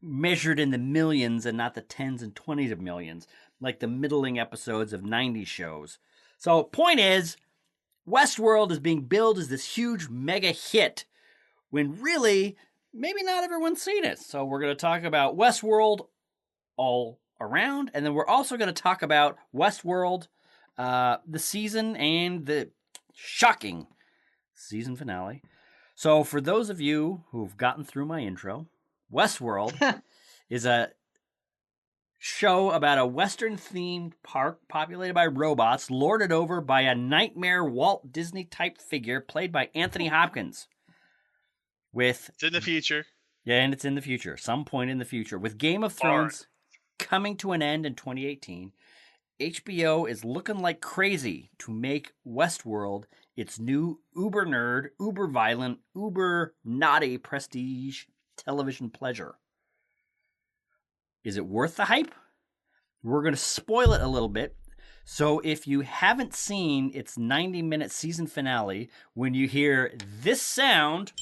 measured in the millions and not the tens and 20s of millions, like the middling episodes of 90s shows. So, point is, Westworld is being billed as this huge mega hit when really, maybe not everyone's seen it. So we're going to talk about Westworld all around, and then we're also going to talk about Westworld, the season, and the shocking season finale. So for those of you who've gotten through my intro, Westworld is a show about a Western-themed park populated by robots, lorded over by a nightmare Walt Disney-type figure played by Anthony Hopkins. It's in the future. Yeah, and it's in the future, some point in the future. With Game of Thrones coming to an end in 2018, HBO is looking like crazy to make Westworld its new uber nerd, uber violent, uber naughty prestige television pleasure. Is it worth the hype? We're going to spoil it a little bit. So if you haven't seen its 90-minute season finale, when you hear this sound,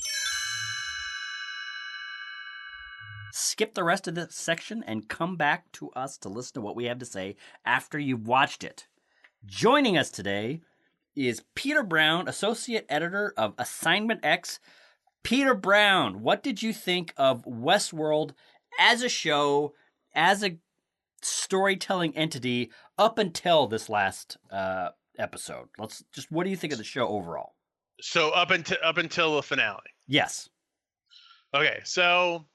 skip the rest of this section and come back to us to listen to what we have to say after you've watched it. Joining us today is Peter Brown, Associate Editor of Assignment X. Peter Brown, what did you think of Westworld as a show, as a storytelling entity up until this last episode? What do you think of the show overall? So up until the finale. Yes. Okay, so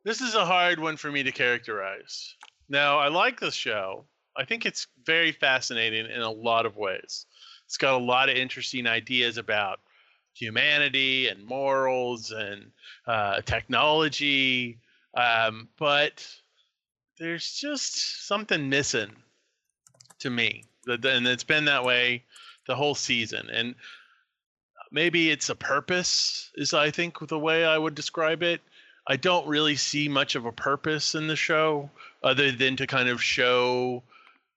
this is a hard one for me to characterize. Now, I like this show. I think it's very fascinating in a lot of ways. It's got a lot of interesting ideas about humanity and morals and technology, but there's just something missing to me, and it's been that way the whole season. And maybe it's a purpose, is I think the way I would describe it. I don't really see much of a purpose in the show other than to kind of show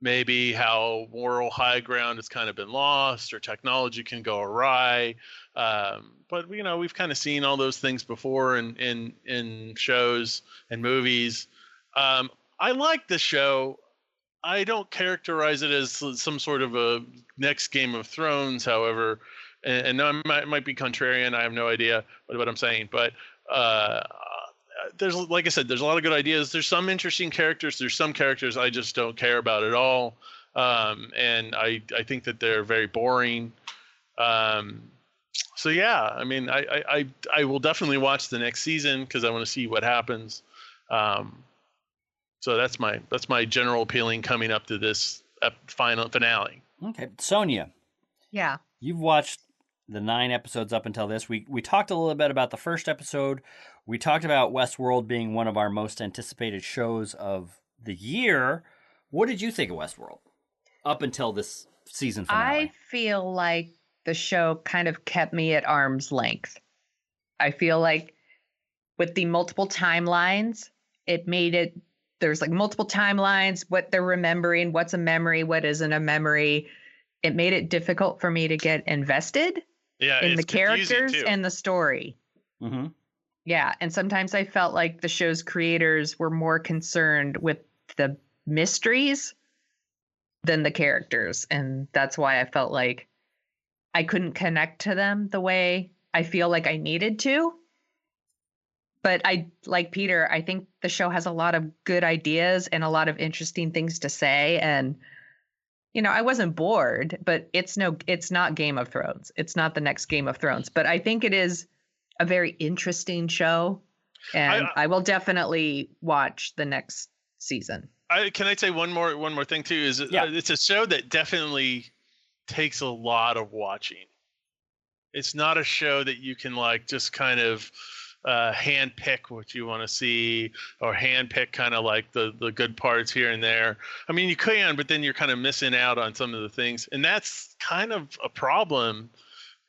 maybe how moral high ground has kind of been lost or technology can go awry. But, we've kind of seen all those things before in shows and movies. I like the show. I don't characterize it as some sort of a next Game of Thrones, however, and no, I might be contrarian. I have no idea what I'm saying, but there's, like I said, there's a lot of good ideas. There's some interesting characters. There's some characters I just don't care about at all, and I think that they're very boring. So yeah, I mean, I will definitely watch the next season because I want to see what happens. So that's my general feeling coming up to this final finale. Okay, Sonia. Yeah. You've watched the 9 episodes up until this. We talked a little bit about the first episode. We talked about Westworld being one of our most anticipated shows of the year. What did you think of Westworld up until this season finale? I feel like the show kind of kept me at arm's length. I feel like with the multiple timelines, it made it, there's like multiple timelines, what they're remembering, what's a memory, what isn't a memory. It made it difficult for me to get invested in the characters and the story. Mm-hmm. Yeah. And sometimes I felt like the show's creators were more concerned with the mysteries than the characters. And that's why I felt like I couldn't connect to them the way I feel like I needed to. But I, like Peter, I think the show has a lot of good ideas and a lot of interesting things to say. And, you know, I wasn't bored, but it's not Game of Thrones. It's not the next Game of Thrones. But I think it is a very interesting show. And I will definitely watch the next season. Can I say one more thing too? It's a show that definitely takes a lot of watching. It's not a show that you can like just kind of hand pick what you want to see, or hand pick kind of like the good parts here and there. I mean, you can, but then you're kind of missing out on some of the things, and that's kind of a problem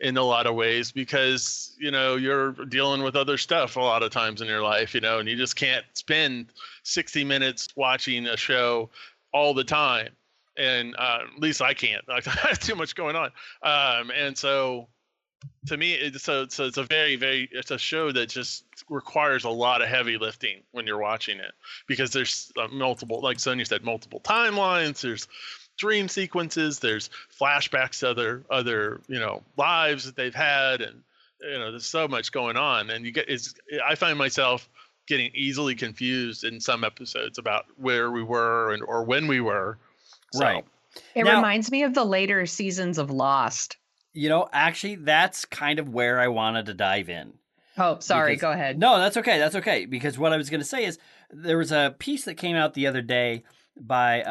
in a lot of ways, because you know you're dealing with other stuff a lot of times in your life, you know, and you just can't spend 60 minutes watching a show all the time. And at least I can't. I have too much going on. And so to me, it's a it's a show that just requires a lot of heavy lifting when you're watching it, because there's multiple, like Sonia said, multiple timelines. There's dream sequences. There's flashbacks to other you know lives that they've had, and you know there's so much going on. And I find myself getting easily confused in some episodes about where we were or when we were. So. Right. It reminds me of the later seasons of Lost. You know, actually, that's kind of where I wanted to dive in. Oh, sorry. Go ahead. No, that's okay. That's okay. Because what I was going to say is there was a piece that came out the other day by,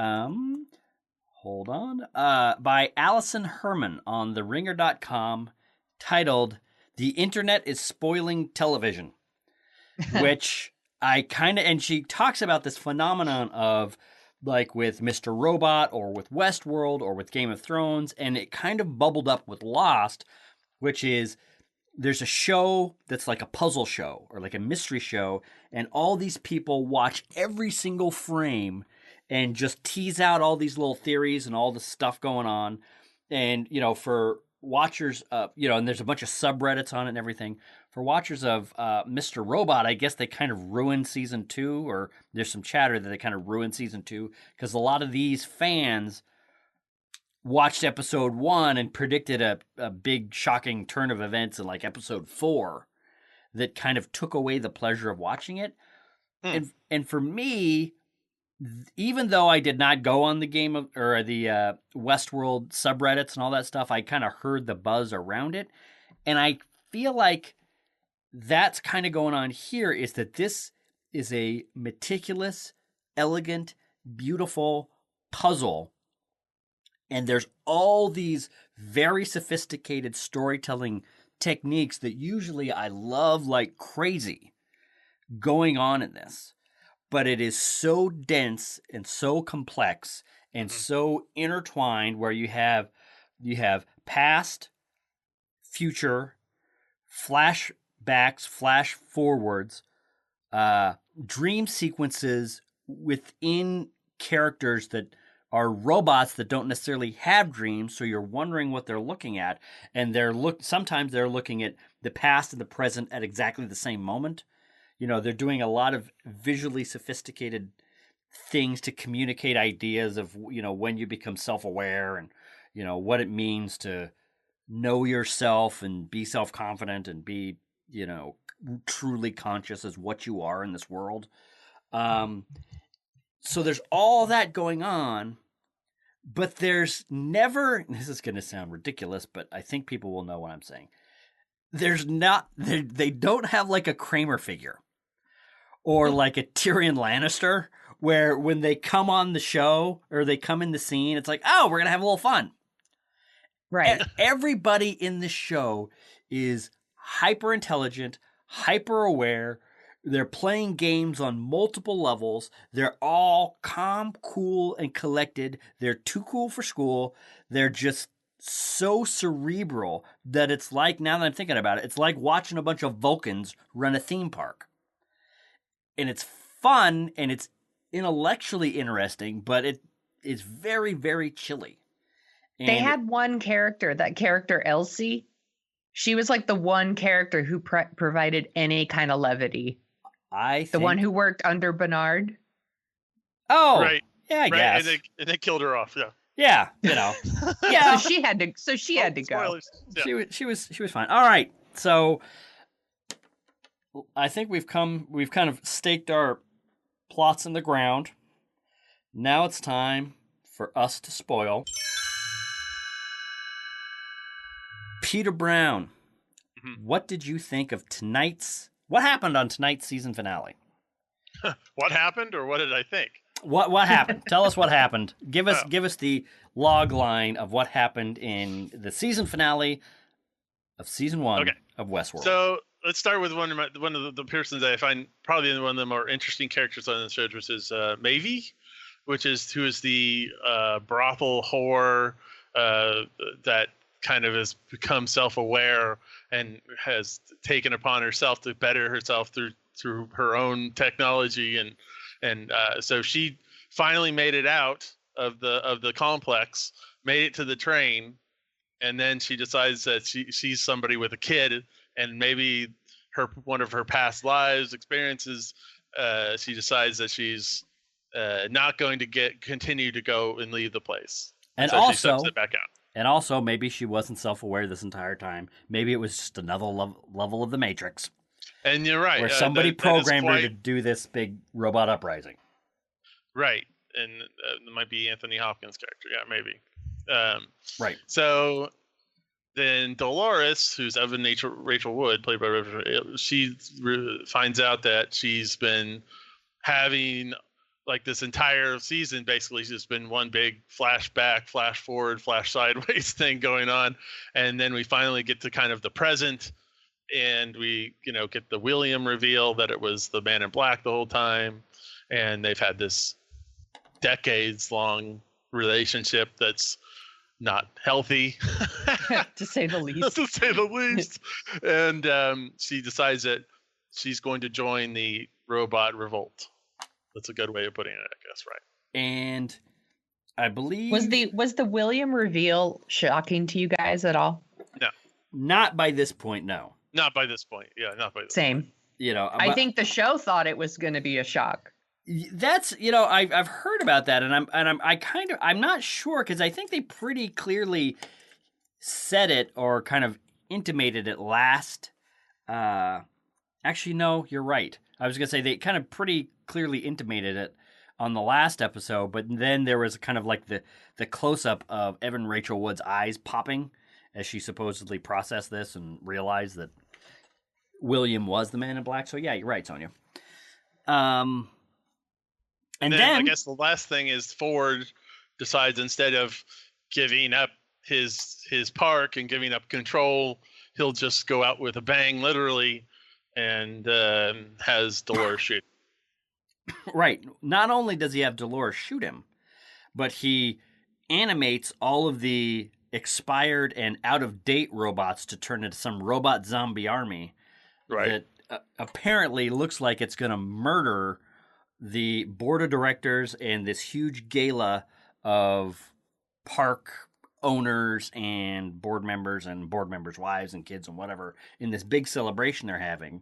by Allison Herman on TheRinger.com titled "The Internet is Spoiling Television," which and she talks about this phenomenon of, like with Mr. Robot or with Westworld or with Game of Thrones, and it kind of bubbled up with Lost, which is there's a show that's like a puzzle show or like a mystery show, and all these people watch every single frame and just tease out all these little theories and all the stuff going on. And, you know, for watchers, you know, and there's a bunch of subreddits on it and everything. For watchers of Mr. Robot, I guess they kind of ruined season 2, or there's some chatter that they kind of ruined season 2, because a lot of these fans watched episode 1 and predicted a big shocking turn of events in like episode 4 that kind of took away the pleasure of watching it. And for me, even though I did not go on the Westworld subreddits and all that stuff, I kind of heard the buzz around it. And I feel like that's kind of going on here, is that this is a meticulous, elegant, beautiful puzzle. And there's all these very sophisticated storytelling techniques that usually I love like crazy going on in this. But it is so dense and so complex and so intertwined, where you have past, future, flashbacks, flash forwards, dream sequences within characters that are robots that don't necessarily have dreams, so you're wondering what they're looking at, and sometimes they're looking at the past and the present at exactly the same moment. You know, they're doing a lot of visually sophisticated things to communicate ideas of, you know, when you become self-aware and, you know, what it means to know yourself and be self-confident and be, you know, truly conscious as what you are in this world. So there's all that going on, but there's never, this is going to sound ridiculous, but I think people will know what I'm saying. They don't have like a Kramer figure or like a Tyrion Lannister, where when they come on the show or they come in the scene, it's like, oh, we're going to have a little fun. Right. Everybody in the show is hyper intelligent, hyper aware. They're playing games on multiple levels. They're all calm, cool, and collected. They're too cool for school. They're just so cerebral that it's like, now that I'm thinking about it, it's like watching a bunch of Vulcans run a theme park. And it's fun and it's intellectually interesting, but it is very, very chilly. And They had one character, that character Elsie. She was like the one character who provided any kind of levity. The one who worked under Bernard. Oh, right. Yeah, I guess. And they killed her off. Yeah. Yeah, yeah. So she had to. So she had to go. Spoilers. Yeah. She was fine. All right, so I think we've kind of staked our plots in the ground. Now it's time for us to spoil. Peter Brown, what did you think of what happened on tonight's season finale? What happened, or what did I think? What happened? Tell us what happened. Give us the log line of what happened in the season finale of season 1 of Westworld. So let's start with one of the persons that I find probably one of the more interesting characters on the show, which is Maeve, who is the brothel whore that kind of has become self-aware and has taken upon herself to better herself through her own technology, and so she finally made it out of the complex, made it to the train, and then she decides that she sees somebody with a kid, and maybe one of her past lives experiences, she decides that she's not going to continue to go and leave the place, and so also she steps it back out. And also, maybe she wasn't self-aware this entire time. Maybe it was just another level of the Matrix. And you're right. Where somebody programmed her to do this big robot uprising. Right. And it might be Anthony Hopkins' character. Yeah, maybe. Right. So then Dolores, who's Evan Rachel Wood, played by Rachel, she finds out that she's been having, like, this entire season, basically just been one big flashback, flash forward, flash sideways thing going on. And then we finally get to kind of the present, and we, get the William reveal that it was the Man in Black the whole time. And they've had this decades-long relationship that's not healthy, to say the least. to say the least. And she decides that she's going to join the robot revolt. That's a good way of putting it, I guess, right? And I believe was the William reveal shocking to you guys at all? No, not by this point. No, not by this point. Yeah, not by this Same. point. I think the show thought it was going to be a shock. That's I've heard about that, and I'm not sure, because I think they pretty clearly said it or kind of intimated it last. Actually, no, you're right. I was gonna say they kind of pretty clearly intimated it on the last episode, but then there was kind of like the close up of Evan Rachel Wood's eyes popping as she supposedly processed this and realized that William was the Man in Black. So yeah, you're right, Sonia. And then I guess the last thing is Ford decides, instead of giving up his park and giving up control, he'll just go out with a bang, literally, and has Dolores shoot. Right. Not only does he have Dolores shoot him, but he animates all of the expired and out-of-date robots to turn into some robot zombie army. Right. That apparently looks like it's going to murder the board of directors and this huge gala of park owners and board members' wives and kids and whatever in this big celebration they're having.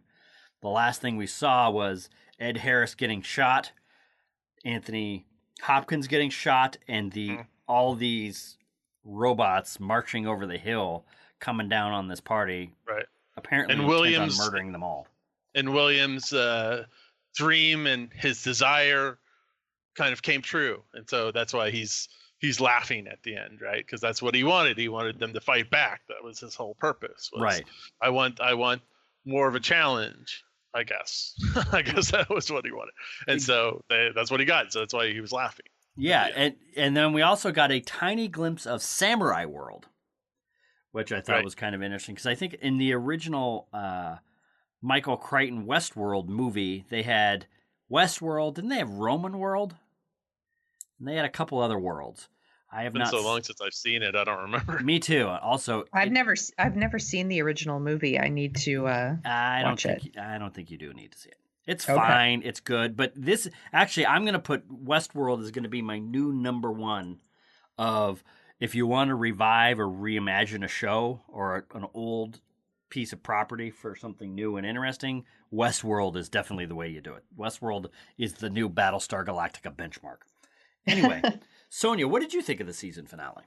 The last thing we saw was Ed Harris getting shot, Anthony Hopkins getting shot, and all these robots marching over the hill coming down on this party. Right. Apparently and Williams on murdering them all. And Williams' dream and his desire kind of came true, and so that's why he's laughing at the end, right? Because that's what he wanted. He wanted them to fight back. That was his whole purpose. Right. I want more of a challenge, I guess. I guess that was what he wanted, and so that's what he got. So that's why he was laughing. Yeah, and then we also got a tiny glimpse of Samurai World, which I thought was kind of interesting, because I think in the original Michael Crichton Westworld movie, they had Westworld, didn't they have Roman World? And they had a couple other worlds. I have It's been not. so long since I've seen it, I don't remember. Me too. Also, I've never seen the original movie. I need to watch it. I don't think you do need to see it. It's Okay. fine. It's good. But this actually, I'm going to put Westworld is going to be my new number one of if you want to revive or reimagine a show or an old piece of property for something new and interesting. Westworld is definitely the way you do it. Westworld is the new Battlestar Galactica benchmark. Anyway, Sonia, what did you think of the season finale?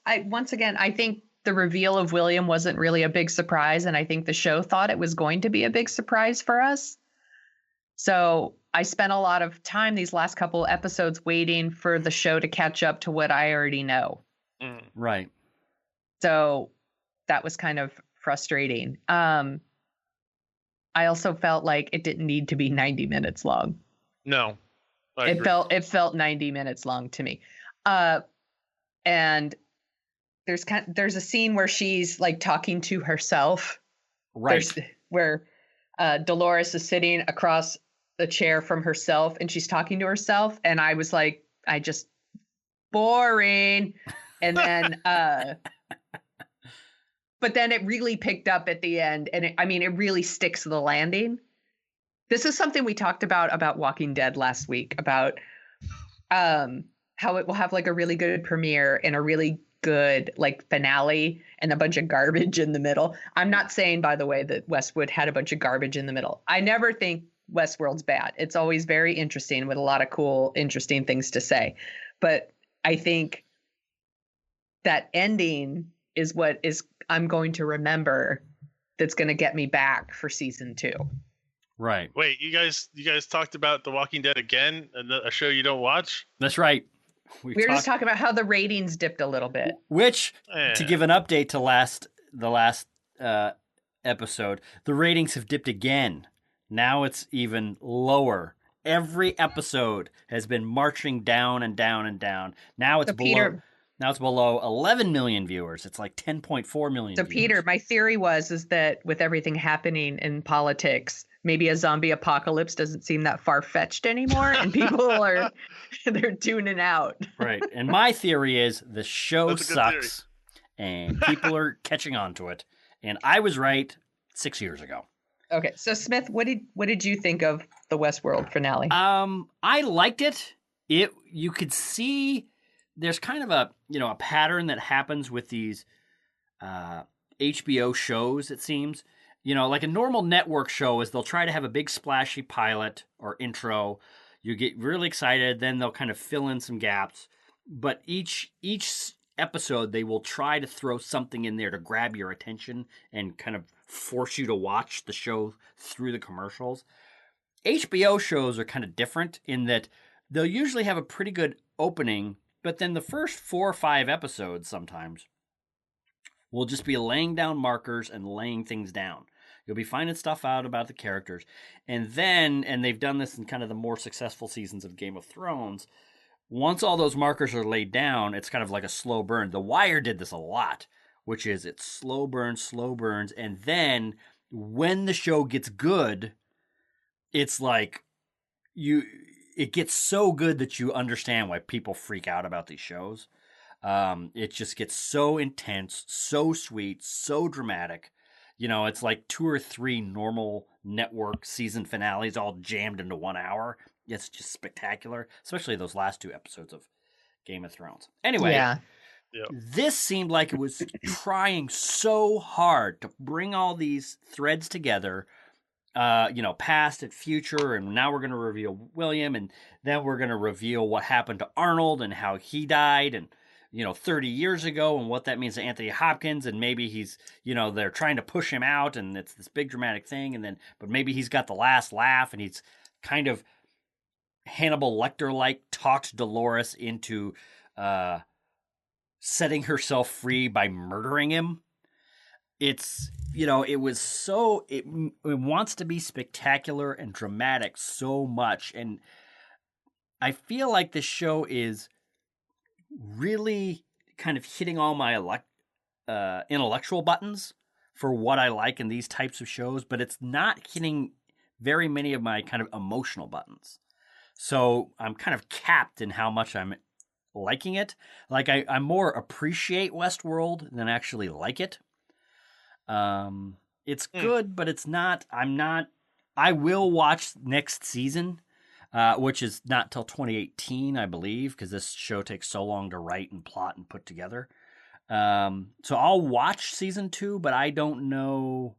Once again, I think the reveal of William wasn't really a big surprise, and I think the show thought it was going to be a big surprise for us. So I spent a lot of time these last couple episodes waiting for the show to catch up to what I already know. Right. So that was kind of frustrating. I also felt like it didn't need to be 90 minutes long. No. I agree. It felt 90 minutes long to me. And there's a scene where she's like talking to herself. Right. Where Dolores is sitting across the chair from herself and she's talking to herself. And I was like, boring. And then, but then it really picked up at the end. And it really sticks to the landing. This is something we talked about Walking Dead last week, about how it will have like a really good premiere and a really good like finale and a bunch of garbage in the middle. I'm not saying, by the way, that Westwood had a bunch of garbage in the middle. I never think Westworld's bad. It's always very interesting with a lot of cool, interesting things to say. But I think that ending is what I'm going to remember, that's going to get me back for season 2. Right. Wait, you guys talked about The Walking Dead again, a show you don't watch? That's right. We were just talking about how the ratings dipped a little bit. Which, to give an update to the last episode, the ratings have dipped again. Now it's even lower. Every episode has been marching down and down and down. Now it's below 11 million viewers. It's like 10.4 million So viewers. Peter, my theory is that with everything happening in politics, maybe a zombie apocalypse doesn't seem that far-fetched anymore, and people they're tuning out. Right. And my theory is the show sucks and people are catching on to it. And I was right 6 years ago. Okay. So Smith, what did you think of the Westworld finale? I liked it. You could see there's kind of a pattern that happens with these HBO shows, it seems. Like a normal network show is they'll try to have a big splashy pilot or intro. You get really excited, then they'll kind of fill in some gaps. But each episode, they will try to throw something in there to grab your attention and kind of force you to watch the show through the commercials. HBO shows are kind of different in that they'll usually have a pretty good opening, but then the first 4 or 5 episodes sometimes will just be laying down markers and laying things down. You'll be finding stuff out about the characters. And they've done this in kind of the more successful seasons of Game of Thrones, once all those markers are laid down, it's kind of like a slow burn. The Wire did this a lot, which is it's slow burns, and then when the show gets good, it's like it gets so good that you understand why people freak out about these shows. It just gets so intense, so sweet, so dramatic. It's like 2 or 3 normal network season finales all jammed into 1 hour. It's just spectacular, especially those last 2 episodes of Game of Thrones. Anyway, yeah. This seemed like it was trying so hard to bring all these threads together, past and future, and now we're going to reveal William, and then we're going to reveal what happened to Arnold and how he died, and 30 years ago, and what that means to Anthony Hopkins, and maybe he's, they're trying to push him out, and it's this big dramatic thing, but maybe he's got the last laugh, and he's kind of Hannibal Lecter-like talked Dolores into setting herself free by murdering him. It's, it was so, it wants to be spectacular and dramatic so much, and I feel like this show is really kind of hitting all my intellectual buttons for what I like in these types of shows, but it's not hitting very many of my kind of emotional buttons. So I'm kind of capped in how much I'm liking it. Like I more appreciate Westworld than actually like it. It's good, but it's not. I will watch next season, which is not till 2018, I believe, because this show takes so long to write and plot and put together. So I'll watch season 2, but I don't know.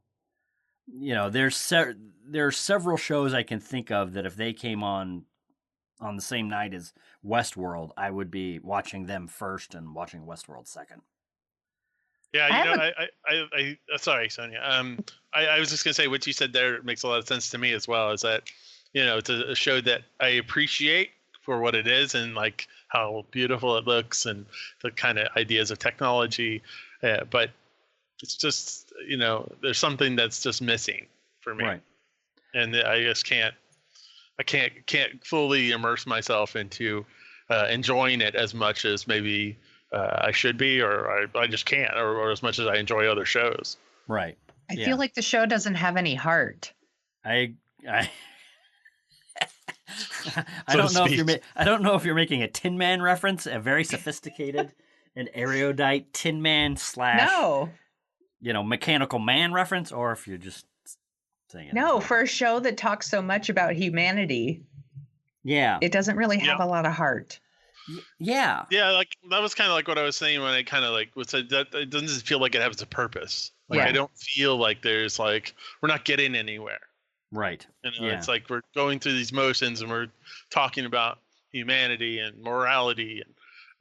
There are several shows I can think of that if they came on the same night as Westworld, I would be watching them first and watching Westworld second. Yeah, I sorry, Sonia. I was just gonna say what you said there makes a lot of sense to me as well. Is that it's a show that I appreciate for what it is and like how beautiful it looks and the kind of ideas of technology, but it's just there's something that's just missing for me, right? And I just can't fully immerse myself into enjoying it as much as maybe I should be, or I just can't, or as much as I enjoy other shows. Right. I feel like the show doesn't have any heart. I don't know if you're making a Tin Man reference, a very sophisticated and erudite Tin Man / Mechanical Man reference, or if you're just saying it. No, for a show that talks so much about humanity, it doesn't really have a lot of heart. Yeah, like that was kind of like what I was saying when I kind of like was said that it doesn't feel like it has a purpose. Like I don't feel like there's like we're not getting anywhere. Right. It's like we're going through these motions and we're talking about humanity and morality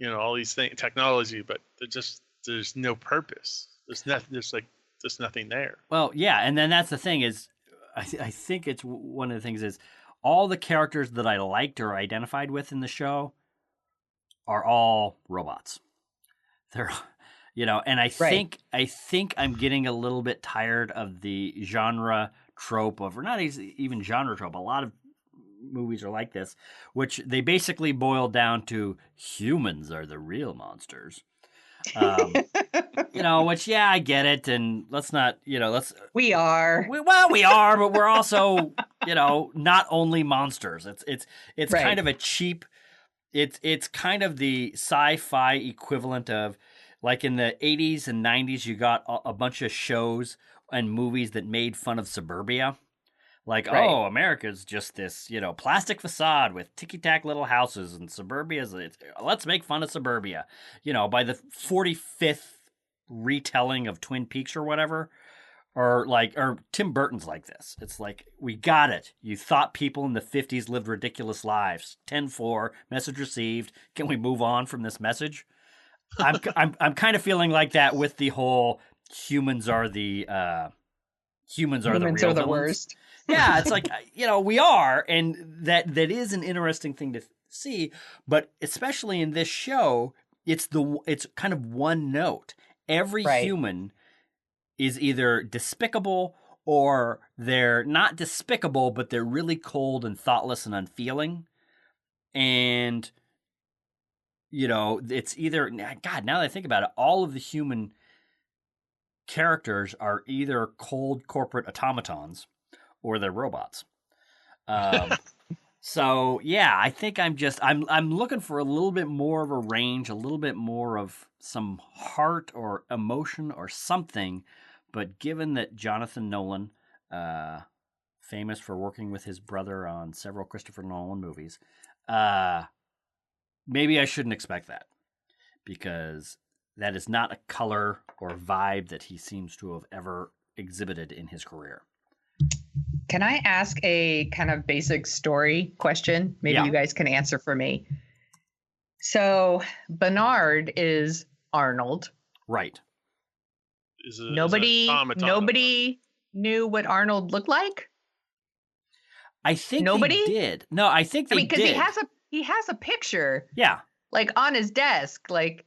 and all these things, technology, but there's no purpose. There's nothing there. Well, yeah, and then that's the thing is, I think it's one of the things is all the characters that I liked or identified with in the show are all robots. They're, and I think I'm getting a little bit tired of the genre trope of, or not even genre trope. A lot of movies are like this, which they basically boil down to humans are the real monsters. Which I get it, and let's not, we are, but we're also, not only monsters. It's kind of a cheap. It's kind of the sci-fi equivalent of, like in the 80s and 90s, you got a bunch of shows and movies that made fun of suburbia. Like, oh, America's just this, plastic facade with ticky-tack little houses, and suburbia's, let's make fun of suburbia. By the 45th retelling of Twin Peaks or whatever, or Tim Burton's like this. It's like, we got it. You thought people in the 50s lived ridiculous lives. 10-4, message received. Can we move on from this message? I'm kind of feeling like that with the whole humans are the real worst. Yeah, it's like, we are, and that is an interesting thing to see, but especially in this show, it's kind of one note. Every human is either despicable or they're not despicable, but they're really cold and thoughtless and unfeeling. And, it's either, God, now that I think about it, all of the human characters are either cold corporate automatons or they're robots. So yeah, I think I'm looking for a little bit more of a range, a little bit more of some heart or emotion or something. But given that Jonathan Nolan, famous for working with his brother on several Christopher Nolan movies, maybe I shouldn't expect that, because that is not a color or vibe that he seems to have ever exhibited in his career. Can I ask a kind of basic story question? Maybe you guys can answer for me. So Bernard is Arnold. Right. Nobody knew what Arnold looked like? I think they did. No, I think they did. Because he has a picture. Yeah. Like on his desk. Like,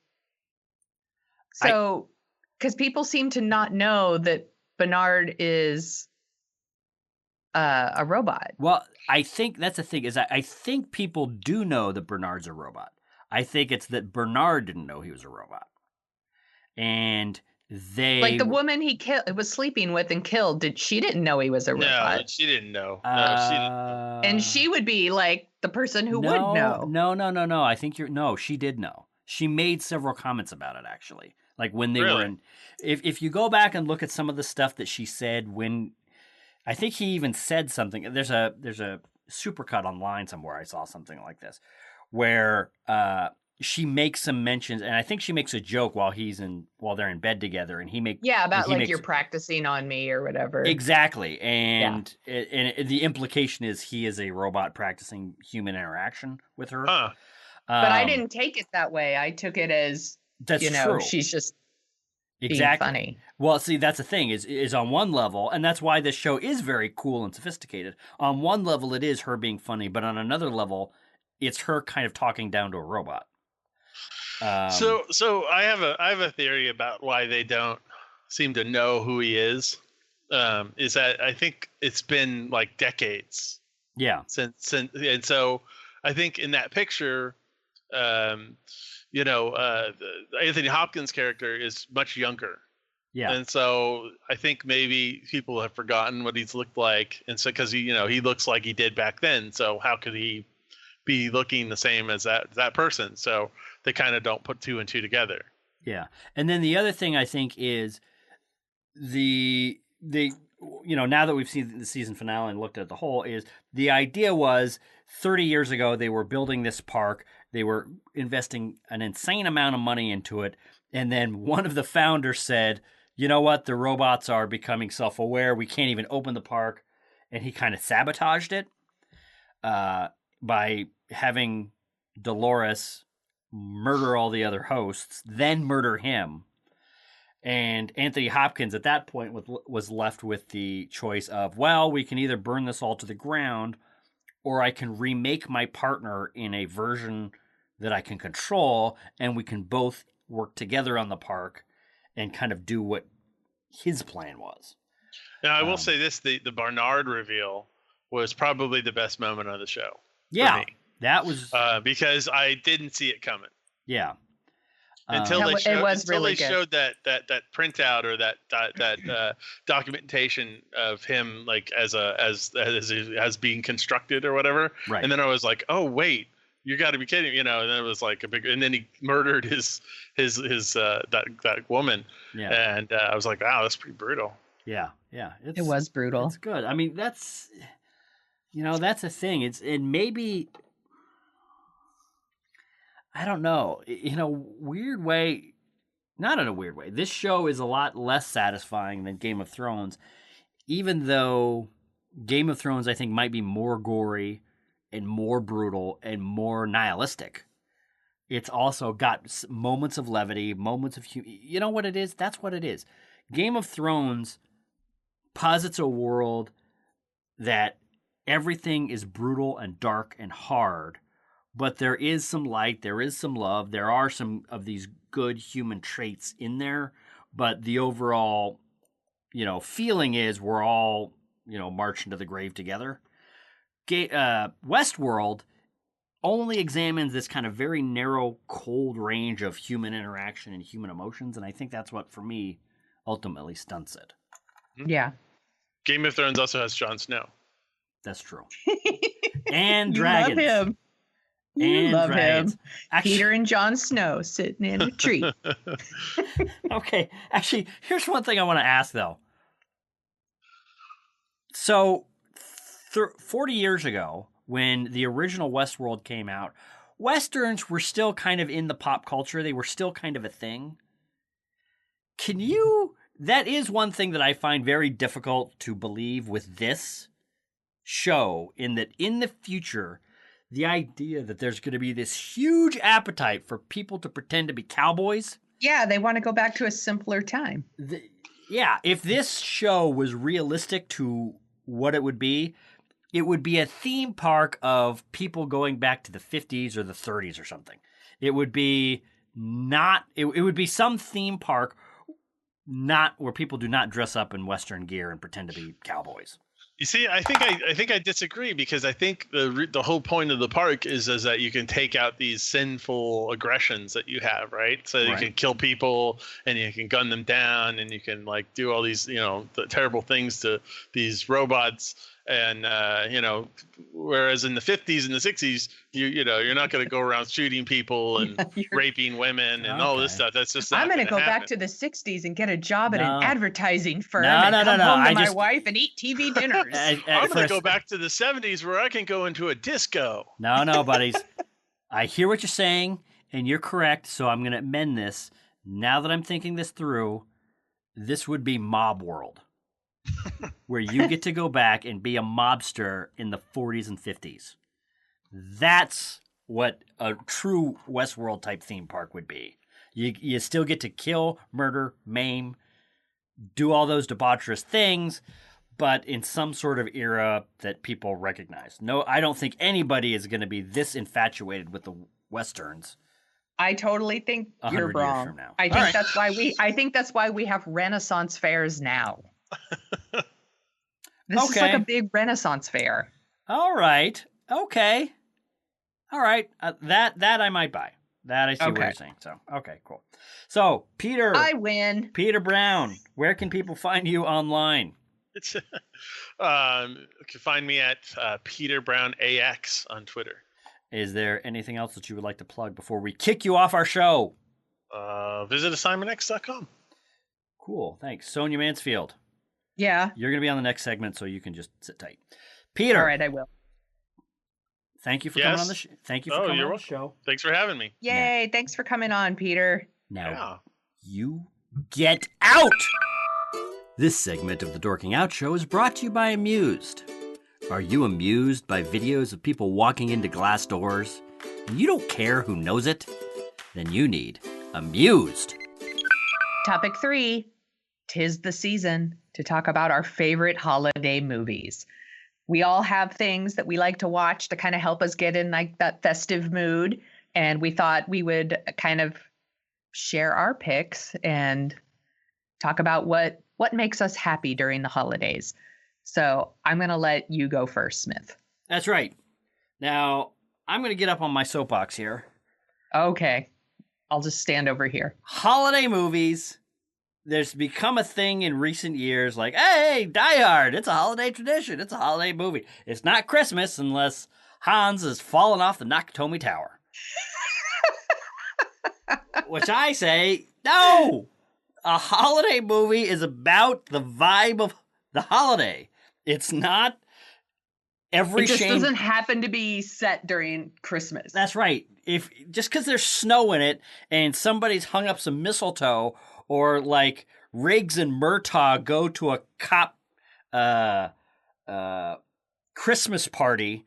so, because people seem to not know that Bernard is a robot. Well, I think that's the thing, is I think people do know that Bernard's a robot. I think it's that Bernard didn't know he was a robot. And they Like the woman he was sleeping with and killed, she didn't know he was a No, robot. she didn't know. No, she didn't know. And she would be like the person who would know. No. I think she did know. She made several comments about it, actually. Like when they were Really? in. If you go back and look at some of the stuff that she said when, I think he even said something. There's a supercut online somewhere. I saw something like this, where she makes some mentions, and I think she makes a joke while they're in bed together, and about like you're practicing on me or whatever. Exactly, and the implication is he is a robot practicing human interaction with her. Huh. But I didn't take it that way. I took it as that's true. She's just exactly being funny. Well, see, that's the thing is on one level, and that's why this show is very cool and sophisticated. On one level, it is her being funny, but on another level, it's her kind of talking down to a robot. So I have a theory about why they don't seem to know who he is. Is that I think it's been like decades. Yeah. Since and so I think in that picture, Anthony Hopkins' character is much younger. Yeah. And so I think maybe people have forgotten what he's looked like, and so because he looks like he did back then. So how could he be looking the same as that person? So they kind of don't put two and two together. Yeah. And then the other thing I think is the now that we've seen the season finale and looked at the whole, is the idea was 30 years ago they were building this park, they were investing an insane amount of money into it, and then one of the founders said, you know what, the robots are becoming self-aware, we can't even open the park, and he kind of sabotaged it by having Dolores murder all the other hosts, then murder him. And Anthony Hopkins at that point was left with the choice of, well, we can either burn this all to the ground, or I can remake my partner in a version that I can control, and we can both work together on the park and kind of do what his plan was. Now, I will say this, the Barnard reveal was probably the best moment of the show. Yeah, that was... because I didn't see it coming. Yeah. Until they showed that printout or that documentation of him like as being constructed or whatever. Right. And then I was like, oh wait, you got to be kidding, And then it was like and then he murdered his that woman. Yeah. And I was like, wow, that's pretty brutal. Yeah. It was brutal. It's good. I mean, that's that's a thing. It maybe. I don't know. In a weird way, not in a weird way, this show is a lot less satisfying than Game of Thrones, even though Game of Thrones, I think, might be more gory and more brutal and more nihilistic. It's also got moments of levity, moments of you know what it is? That's what it is. Game of Thrones posits a world that everything is brutal and dark and hard, but there is some light, there is some love, there are some of these good human traits in there, but the overall, feeling is we're all, marching to the grave together. Westworld only examines this kind of very narrow, cold range of human interaction and human emotions, and I think that's what, for me, ultimately stunts it. Yeah. Game of Thrones also has Jon Snow. That's true. And dragons. Love him. You love dragons. him. Actually, Peter and Jon Snow sitting in a tree. Okay. Actually, here's one thing I want to ask, though. So, 40 years ago, when the original Westworld came out, Westerns were still kind of in the pop culture. They were still kind of a thing. That is one thing that I find very difficult to believe with this show, in that in the future, the idea that there's going to be this huge appetite for people to pretend to be cowboys. Yeah, they want to go back to a simpler time. If this show was realistic to what it would be a theme park of people going back to the 50s or the 30s or something. It would be it would be some theme park not where people do not dress up in Western gear and pretend to be cowboys. You see, I think I disagree, because I think the whole point of the park is that you can take out these sinful aggressions that you have, right? So you can kill people and you can gun them down and you can like do all these, the terrible things to these robots. And whereas in the 50s and the 60s, you're not going to go around shooting people and raping women and all this stuff. That's just not I'm going to go happen. back to the 60s and get a job at an advertising firm No, and no, come no, no. home to my wife and eat TV dinners. I'm going to go back to the 70s where I can go into a disco. No, buddies. I hear what you're saying, and you're correct, so I'm going to amend this. Now that I'm thinking this through, this would be Mob World, where you get to go back and be a mobster in the 40s and 50s. That's what a true Westworld type theme park would be. You still get to kill, murder, maim, do all those debaucherous things, but in some sort of era that people recognize. No, I don't think anybody is going to be this infatuated with the Westerns. I totally think you're 100 years wrong. from now. I think that's why we have Renaissance fairs now. This is like a big Renaissance fair. All right. Okay. All right. That I might buy. That I see what you're saying. So, okay, cool. So, Peter. I win. Peter Brown, where can people find you online? You can find me at Peter Brown AX on Twitter. Is there anything else that you would like to plug before we kick you off our show? Visit assignmentx.com. Cool. Thanks. Sonia Mansfield. Yeah. You're going to be on the next segment, so you can just sit tight. Peter. All right, I will. Thank you for coming on the show. Thank you for coming on the show. Thanks for having me. Yay. Thanks for coming on, Peter. Now, you get out! This segment of the Dorking Out Show is brought to you by Amused. Are you amused by videos of people walking into glass doors and you don't care who knows it? Then you need Amused. Topic 3. 'Tis the season to talk about our favorite holiday movies. We all have things that we like to watch to kind of help us get in like that festive mood. And we thought we would kind of share our picks and talk about what makes us happy during the holidays. So I'm going to let you go first, Smith. That's right. Now, I'm going to get up on my soapbox here. Okay. I'll just stand over here. Holiday movies. There's become a thing in recent years like, hey, Die Hard, it's a holiday tradition. It's a holiday movie. It's not Christmas unless Hans has fallen off the Nakatomi Tower. Which I say, no! A holiday movie is about the vibe of the holiday. It's not every It just doesn't happen to be set during Christmas. That's right. If just because there's snow in it and somebody's hung up some mistletoe, or like Riggs and Murtaugh go to a cop Christmas party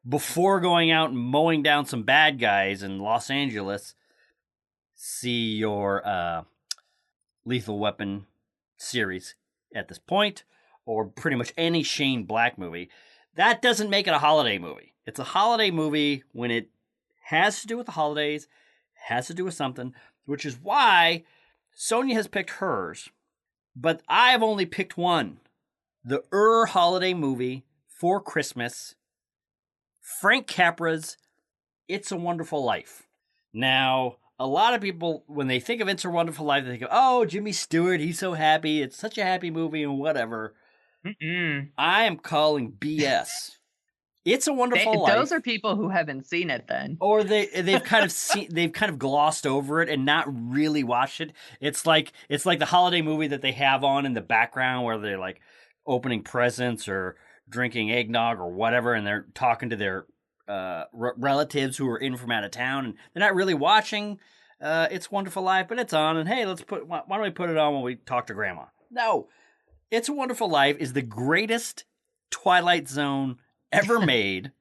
before going out and mowing down some bad guys in Los Angeles. See your Lethal Weapon series at this point, or pretty much any Shane Black movie. That doesn't make it a holiday movie. It's a holiday movie when it has to do with the holidays, has to do with something, which is why Sonia has picked hers, but I've only picked one. The holiday movie for Christmas, Frank Capra's It's a Wonderful Life. Now, a lot of people, when they think of It's a Wonderful Life, they think of, oh, Jimmy Stewart, he's so happy. It's such a happy movie and whatever. I am calling BS. It's a Wonderful Life. Those are people who haven't seen it then. Or they've kind of glossed over it and not really watched it. It's like the holiday movie that they have on in the background where they're like opening presents or drinking eggnog or whatever, and they're talking to their relatives who are in from out of town, and they're not really watching It's a Wonderful Life, but it's on, and hey, why don't we put it on when we talk to Grandma? No. It's a Wonderful Life is the greatest Twilight Zone ever made,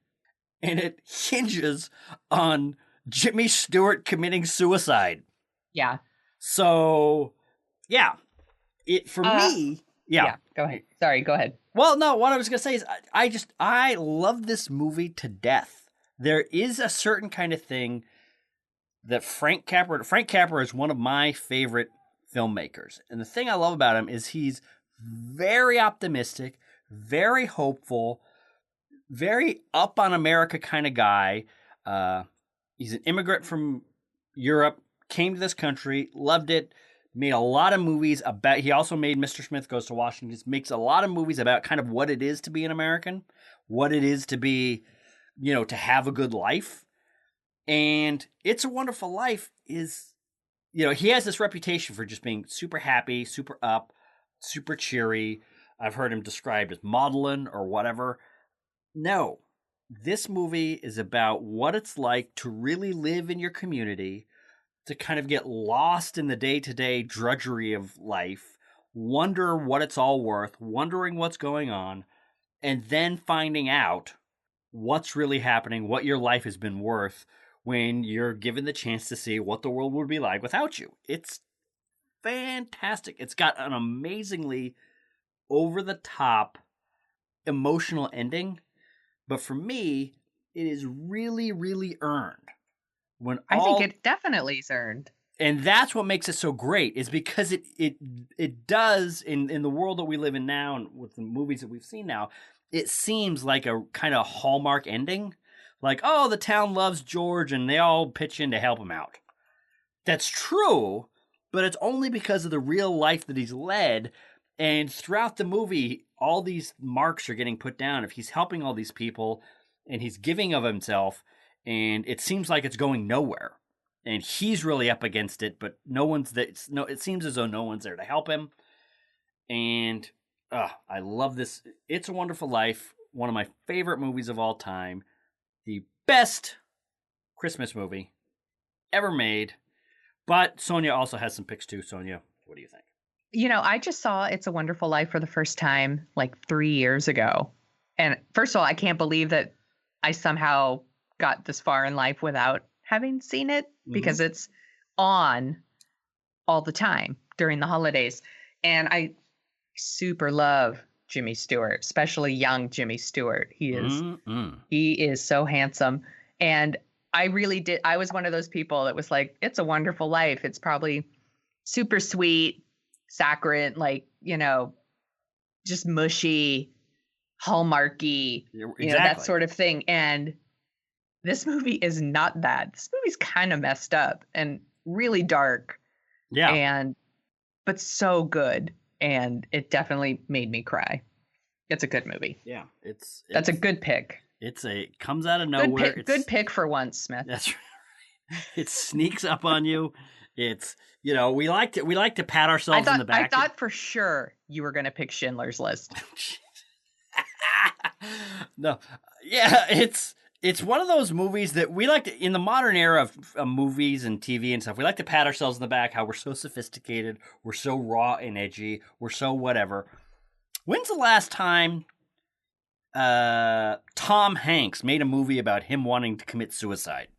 and it hinges on Jimmy Stewart committing suicide. Yeah. So, yeah. Me... Yeah. Go ahead. Sorry, go ahead. Well, no, what I was going to say is I love this movie to death. There is a certain kind of thing that Frank Capra is one of my favorite filmmakers. And the thing I love about him is he's very optimistic, very hopeful, very up on America kind of guy. He's an immigrant from Europe, came to this country, loved it, made a lot of movies about. He also made Mr. Smith Goes to Washington. He makes a lot of movies about kind of what it is to be an American, what it is to be, to have a good life. And It's a Wonderful Life is, he has this reputation for just being super happy, super up, super cheery. I've heard him described as maudlin or whatever. No, this movie is about what it's like to really live in your community, to kind of get lost in the day-to-day drudgery of life, wonder what it's all worth, wondering what's going on, and then finding out what's really happening, what your life has been worth when you're given the chance to see what the world would be like without you. It's fantastic. It's got an amazingly over-the-top emotional ending, but for me, it is really, really earned. I think it definitely is earned. And that's what makes it so great, is because it does, in the world that we live in now and with the movies that we've seen now, it seems like a kind of Hallmark ending. Like, oh, the town loves George and they all pitch in to help him out. That's true, but it's only because of the real life that he's led. And throughout the movie, all these marks are getting put down. If he's helping all these people and he's giving of himself, and it seems like it's going nowhere. And he's really up against it, but it seems as though no one's there to help him. And I love this. It's a Wonderful Life, one of my favorite movies of all time. The best Christmas movie ever made. But Sonia also has some picks too. Sonia, what do you think? I just saw It's a Wonderful Life for the first time like 3 years ago. And first of all, I can't believe that I somehow got this far in life without having seen it, because it's on all the time during the holidays. And I super love Jimmy Stewart, especially young Jimmy Stewart. He is so handsome. And I was one of those people that was like, It's a Wonderful Life. It's probably super sweet, saccharine, just mushy, Hallmarky, that sort of thing. And this movie is not that. This movie's kind of messed up and really dark. Yeah. But so good. And it definitely made me cry. It's a good movie. Yeah. That's a good pick. Comes out of nowhere. Good pick for once, Smith. That's right. It sneaks up on you. It's, we like to pat ourselves on the back. I thought for sure you were going to pick Schindler's List. No. Yeah, it's one of those movies that we like to, in the modern era of movies and TV and stuff, we like to pat ourselves in the back, how we're so sophisticated, we're so raw and edgy, we're so whatever. When's the last time Tom Hanks made a movie about him wanting to commit suicide?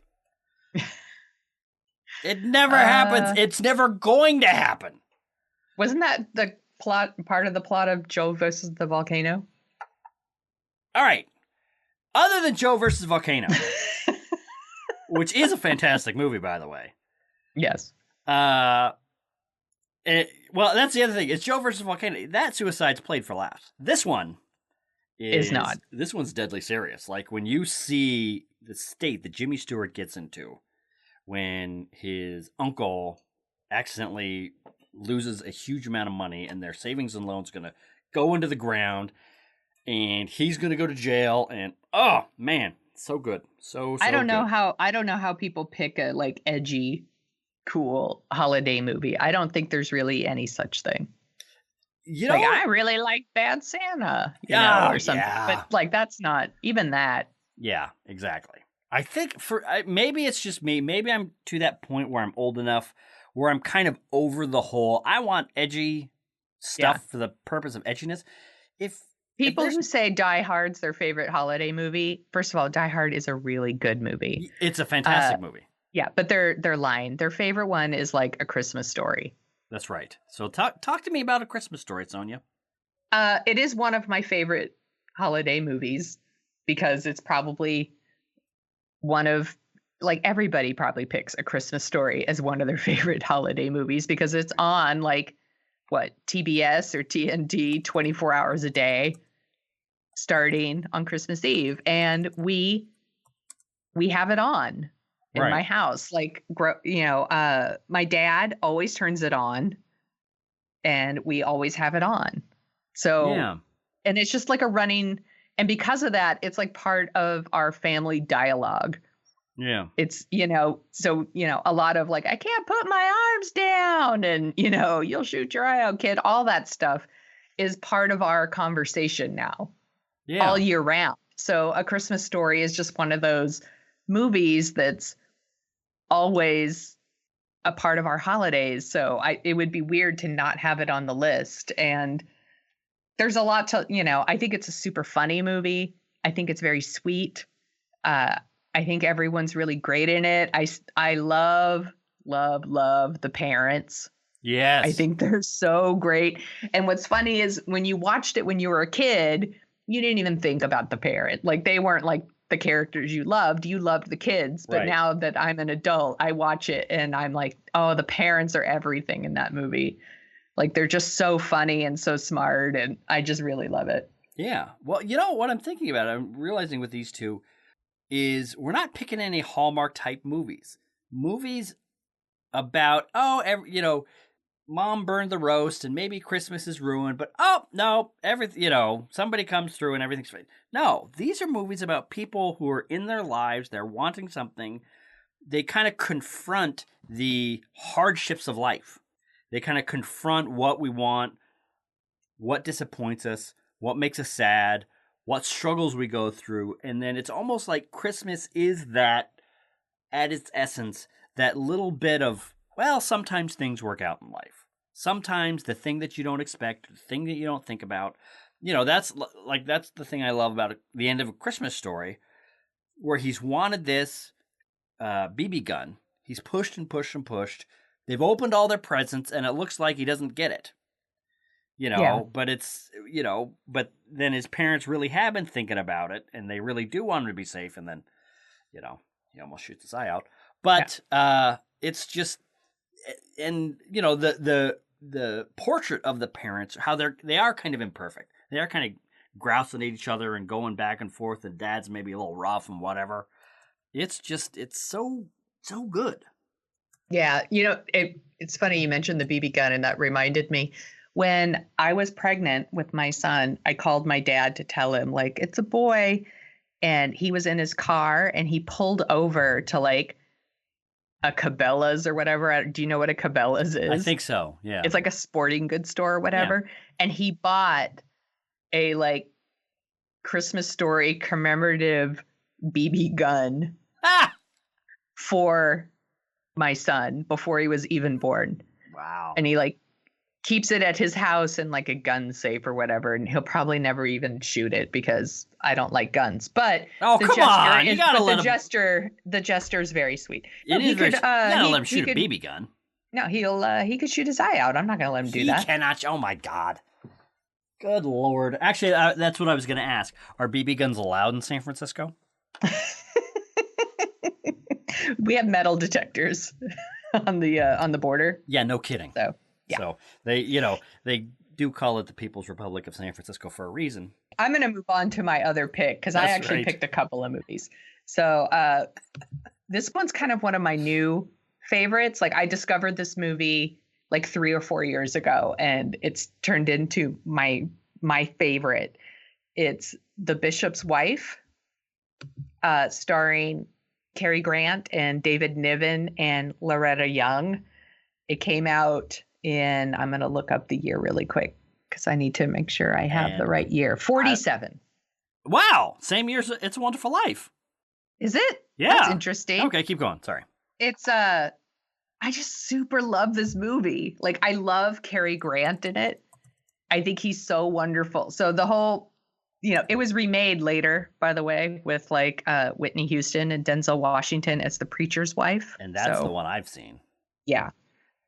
It never happens. It's never going to happen. Wasn't that the part of the plot of Joe versus the Volcano? All right. Other than Joe versus Volcano, which is a fantastic movie, by the way. Yes. Well, that's the other thing. It's Joe versus Volcano. That suicide's played for laughs. This one is not. This one's deadly serious. Like when you see the state that Jimmy Stewart gets into when his uncle accidentally loses a huge amount of money and their savings and loans going to go into the ground. And he's going to go to jail, and oh man, so good, so I don't know good. how people pick a edgy, cool holiday movie. I don't think there's really any such thing. I really like Bad Santa, or something. Yeah. But that's not even that. Yeah, exactly. I think maybe it's just me. Maybe I'm to that point where I'm old enough where I'm kind of over the whole. I want edgy stuff for the purpose of edginess. People who say Die Hard's their favorite holiday movie, first of all, Die Hard is a really good movie. It's a fantastic movie. Yeah, but they're lying. Their favorite one is A Christmas Story. That's right. So talk to me about A Christmas Story, Sonia. It is one of my favorite holiday movies because it's probably one of everybody probably picks A Christmas Story as one of their favorite holiday movies because it's on TBS or TNT 24 hours a day. starting on Christmas Eve, and we have it on in Right. my house. Like, my dad always turns it on, and we always have it on. So, Yeah. and it's just like a running, and because of that, it's like part of our family dialogue. Yeah. It's, so, a lot of like, I can't put my arms down, and, you'll shoot your eye out, kid. All that stuff is part of our conversation now, Yeah. all year round. So A Christmas Story is just one of those movies that's always a part of our holidays. So it would be weird to not have it on the list. And there's a lot to, I think it's a super funny movie. I think it's very sweet. I think everyone's really great in it. I love the parents. Yes. I think they're so great. And what's funny is when you watched it when you were a kid, you didn't even think about the parent. Like, they weren't like the characters you loved the kids. But Right. now that I'm an adult, I watch it and I'm like, oh, the parents are everything in that movie. Like, they're just so funny and so smart, and I just really love it. Yeah. Well, what I'm thinking about, I'm realizing with these two, is we're not picking any Hallmark type movies. Movies about, mom burned the roast and maybe Christmas is ruined, but no, everything, somebody comes through and everything's fine. No, these are movies about people who are in their lives, they're wanting something. They kind of confront the hardships of life. They kind of confront what we want, what disappoints us, what makes us sad, what struggles we go through. And then it's almost like Christmas is that, at its essence, that little bit of, well, sometimes things work out in life. Sometimes the thing that you don't expect, the thing that you don't think about, that's the thing I love about the end of A Christmas Story, where he's wanted this BB gun. He's pushed and pushed and pushed. They've opened all their presents, and it looks like he doesn't get it. But it's, but then his parents really have been thinking about it, and they really do want him to be safe, and then, he almost shoots his eye out. But it's just, and, the portrait of the parents, how they are kind of imperfect. They are kind of grousing at each other and going back and forth, and dad's maybe a little rough and whatever. It's so good. Yeah. It's funny you mentioned the BB gun, and that reminded me. When I was pregnant with my son, I called my dad to tell him, like, it's a boy. And he was in his car, and he pulled over to like a Cabela's or whatever. Do you know what a Cabela's is? I think so. Yeah. It's like a sporting goods store or whatever. Yeah. And he bought a like Christmas Story commemorative BB gun for my son before he was even born. Wow. And he like keeps it at his house in like a gun safe or whatever, and he'll probably never even shoot it because I don't like guns. But You gotta let him. The gesture is very sweet. You gotta let him shoot a BB gun. No, he could shoot his eye out. I'm not gonna let him do that. He cannot. Oh my God. Good Lord. Actually, that's what I was gonna ask. Are BB guns allowed in San Francisco? We have metal detectors on the border. Yeah, no kidding. So. Yeah. So they do call it the People's Republic of San Francisco for a reason. I'm going to move on to my other pick because I actually picked a couple of movies. So this one's kind of one of my new favorites. Like, I discovered this movie like 3 or 4 years ago, and it's turned into my favorite. It's The Bishop's Wife, starring Cary Grant and David Niven and Loretta Young. It came out in, I'm going to look up the year really quick because I need to make sure I have the right year. 47. Wow. Same year as It's a Wonderful Life. Is it? Yeah. That's interesting. Okay, keep going. Sorry. It's, I just super love this movie. Like, I love Cary Grant in it. I think he's so wonderful. So the whole, it was remade later, by the way, with like Whitney Houston and Denzel Washington as the preacher's wife. And that's the one I've seen. Yeah.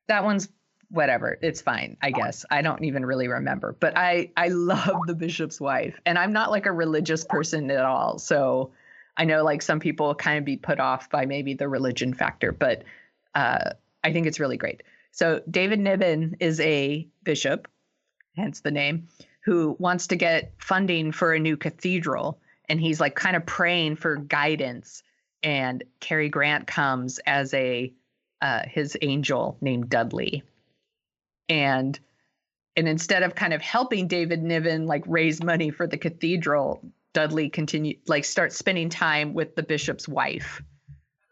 That one's whatever. It's fine, I guess. I don't even really remember. But I love The Bishop's Wife. And I'm not like a religious person at all. So I know like some people kind of be put off by maybe the religion factor. But I think it's really great. So David Niven is a bishop, hence the name. who wants to get funding for a new cathedral. And he's like kind of praying for guidance. And Cary Grant comes as his angel named Dudley. And instead of kind of helping David Niven like raise money for the cathedral, Dudley starts spending time with the bishop's wife.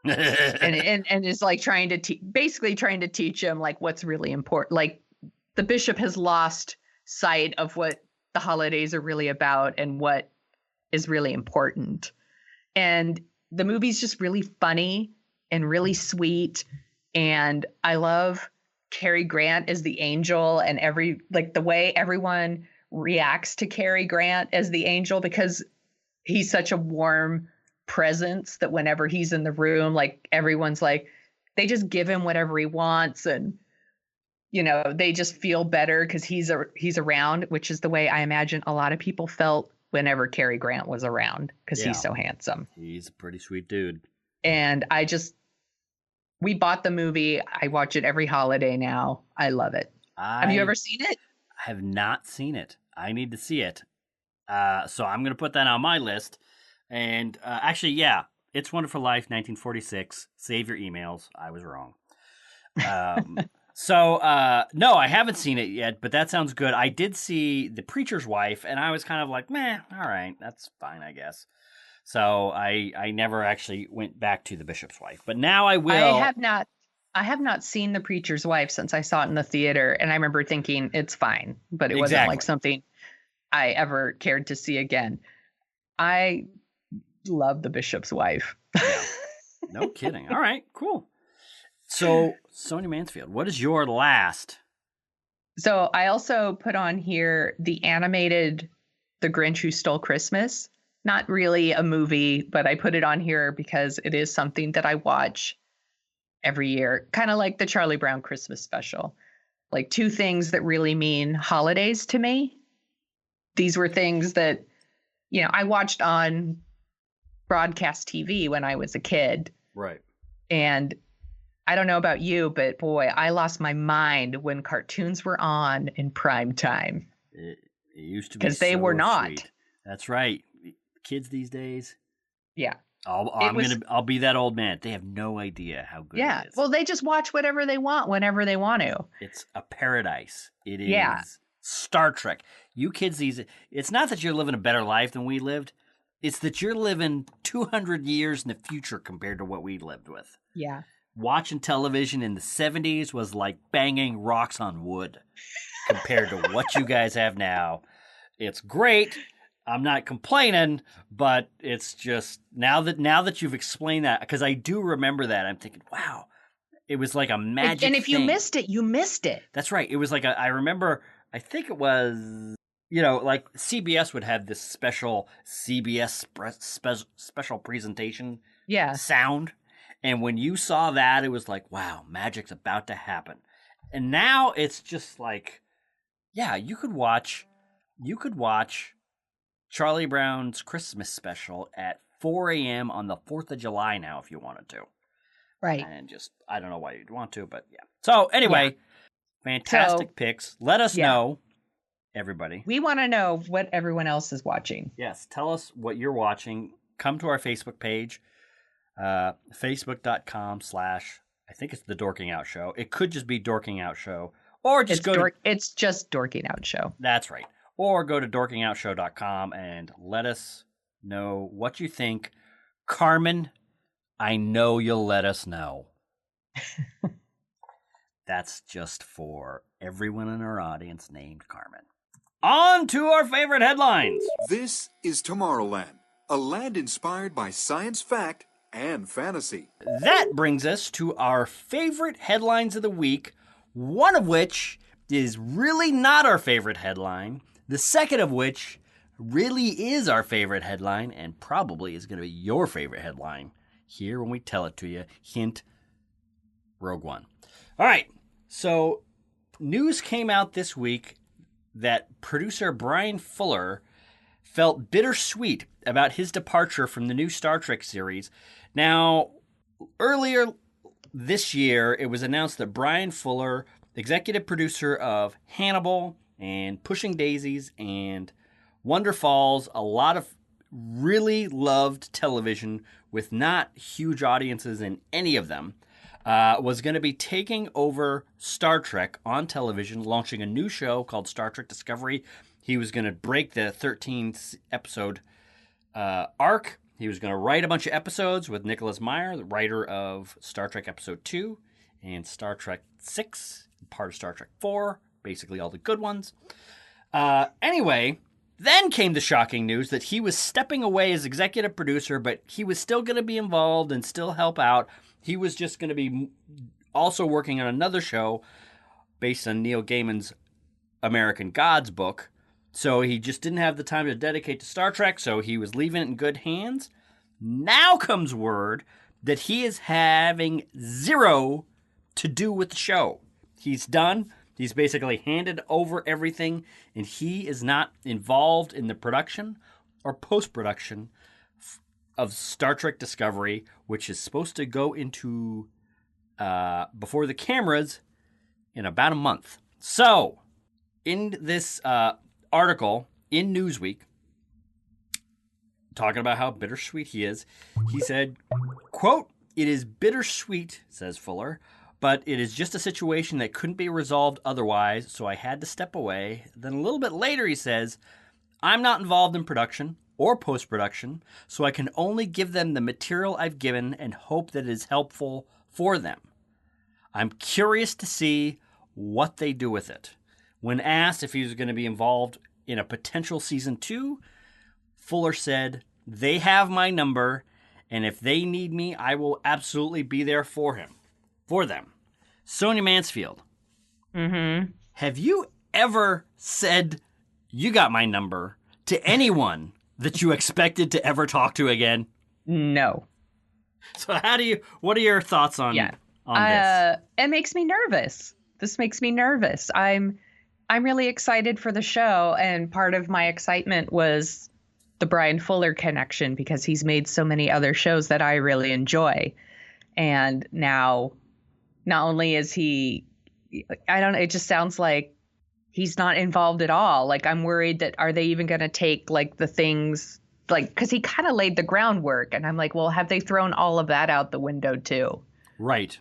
and is like basically trying to teach him like what's really important. Like the bishop has lost sight of what the holidays are really about and what is really important. And the movie's just really funny and really sweet. And I love Cary Grant as the angel and the way everyone reacts to Cary Grant as the angel, because he's such a warm presence that whenever he's in the room, like everyone's like, they just give him whatever he wants. And, they just feel better because he's around, which is the way I imagine a lot of people felt whenever Cary Grant was around, because he's so handsome. He's a pretty sweet dude. And we bought the movie. I watch it every holiday now. I love it. Have you ever seen it? I have not seen it. I need to see it. So I'm going to put that on my list. And actually, yeah, It's Wonderful Life, 1946. Save your emails. I was wrong. No, I haven't seen it yet, but that sounds good. I did see The Preacher's Wife, and I was kind of like, meh, all right, that's fine, I guess. So I never actually went back to The Bishop's Wife, but now I will. I have not seen The Preacher's Wife since I saw it in the theater, and I remember thinking it's fine, but it wasn't like something I ever cared to see again. I love The Bishop's Wife. Yeah. No kidding. All right, cool. So, Sonia Mansfield, what is your last? So I also put on here the animated The Grinch Who Stole Christmas. Not really a movie, but I put it on here because it is something that I watch every year. Kind of like the Charlie Brown Christmas special. Like two things that really mean holidays to me. These were things that, I watched on broadcast TV when I was a kid. Right. And I don't know about you, but boy, I lost my mind when cartoons were on in prime time. It used to be because they were not. Sweet. That's right. Kids these days. Yeah. I'll be that old man. They have no idea how good it is. Well, they just watch whatever they want whenever they want to. It's a paradise. It is Star Trek. You kids it's not that you're living a better life than we lived. It's that you're living 200 years in the future compared to what we lived with. Yeah. Watching television in the 70s was like banging rocks on wood compared to what you guys have now. It's great. I'm not complaining, but it's just now that you've explained that, because I do remember that, I'm thinking, wow, it was like a magic And if thing. you missed it, you missed it. That's right. It was like I remember, I think it was, like CBS would have this special CBS special presentation sound. And when you saw that, it was like, wow, magic's about to happen. And now it's just like, yeah, you could watch Charlie Brown's Christmas special at 4 a.m. on the 4th of July now if you wanted to. Right. And just, I don't know why you'd want to, but yeah. So anyway, fantastic picks. Let us know, everybody. We want to know what everyone else is watching. Yes, tell us what you're watching. Come to our Facebook page. Facebook.com/ I think it's the Dorking Out Show. It could just be Dorking Out Show, or just it's just Dorking Out Show. That's right. Or go to dorkingoutshow.com and let us know what you think. Carmen, I know you'll let us know. That's just for everyone in our audience named Carmen. On to our favorite headlines. This is Tomorrowland, a land inspired by science fact and fantasy. That brings us to our favorite headlines of the week, one of which is really not our favorite headline, the second of which really is our favorite headline and probably is going to be your favorite headline here when we tell it to you. Hint, Rogue One. All right, so news came out this week that producer Bryan Fuller felt bittersweet about his departure from the new Star Trek series. Now, earlier this year, it was announced that Bryan Fuller, executive producer of Hannibal and Pushing Daisies and Wonder Falls, a lot of really loved television with not huge audiences in any of them, was going to be taking over Star Trek on television, launching a new show called Star Trek Discovery. He was going to break the 13-episode arc. He was going to write a bunch of episodes with Nicholas Meyer, the writer of Star Trek Episode 2 and Star Trek 6, part of Star Trek 4, basically all the good ones. Anyway, then came the shocking news that he was stepping away as executive producer, but he was still going to be involved and still help out. He was just going to be also working on another show based on Neil Gaiman's American Gods book. So he just didn't have the time to dedicate to Star Trek, so he was leaving it in good hands. Now comes word that he is having zero to do with the show. He's done. He's basically handed over everything, and he is not involved in the production or post-production of Star Trek Discovery, which is supposed to go into before the cameras in about a month. So, in this article in Newsweek, talking about how bittersweet he is, he said, quote, "It is bittersweet," says Fuller, "but it is just a situation that couldn't be resolved otherwise, so I had to step away." Then a little bit later he says, "I'm not involved in production or post-production, so I can only give them the material I've given and hope that it is helpful for them. I'm curious to see what they do with it." When asked if he was going to be involved in a potential season 2, Fuller said, "They have my number, and if they need me, I will absolutely be there for them." Sonia Mansfield. Mm-hmm. Have you ever said, "You got my number," to anyone that you expected to ever talk to again? No. So what are your thoughts on this? It makes me nervous. This makes me nervous. I'm really excited for the show, and part of my excitement was the Bryan Fuller connection because he's made so many other shows that I really enjoy. And now, not only is he, it just sounds like he's not involved at all. Like, I'm worried that are they even going to take like the things, like, because he kind of laid the groundwork, and I'm like, well, have they thrown all of that out the window too? Right.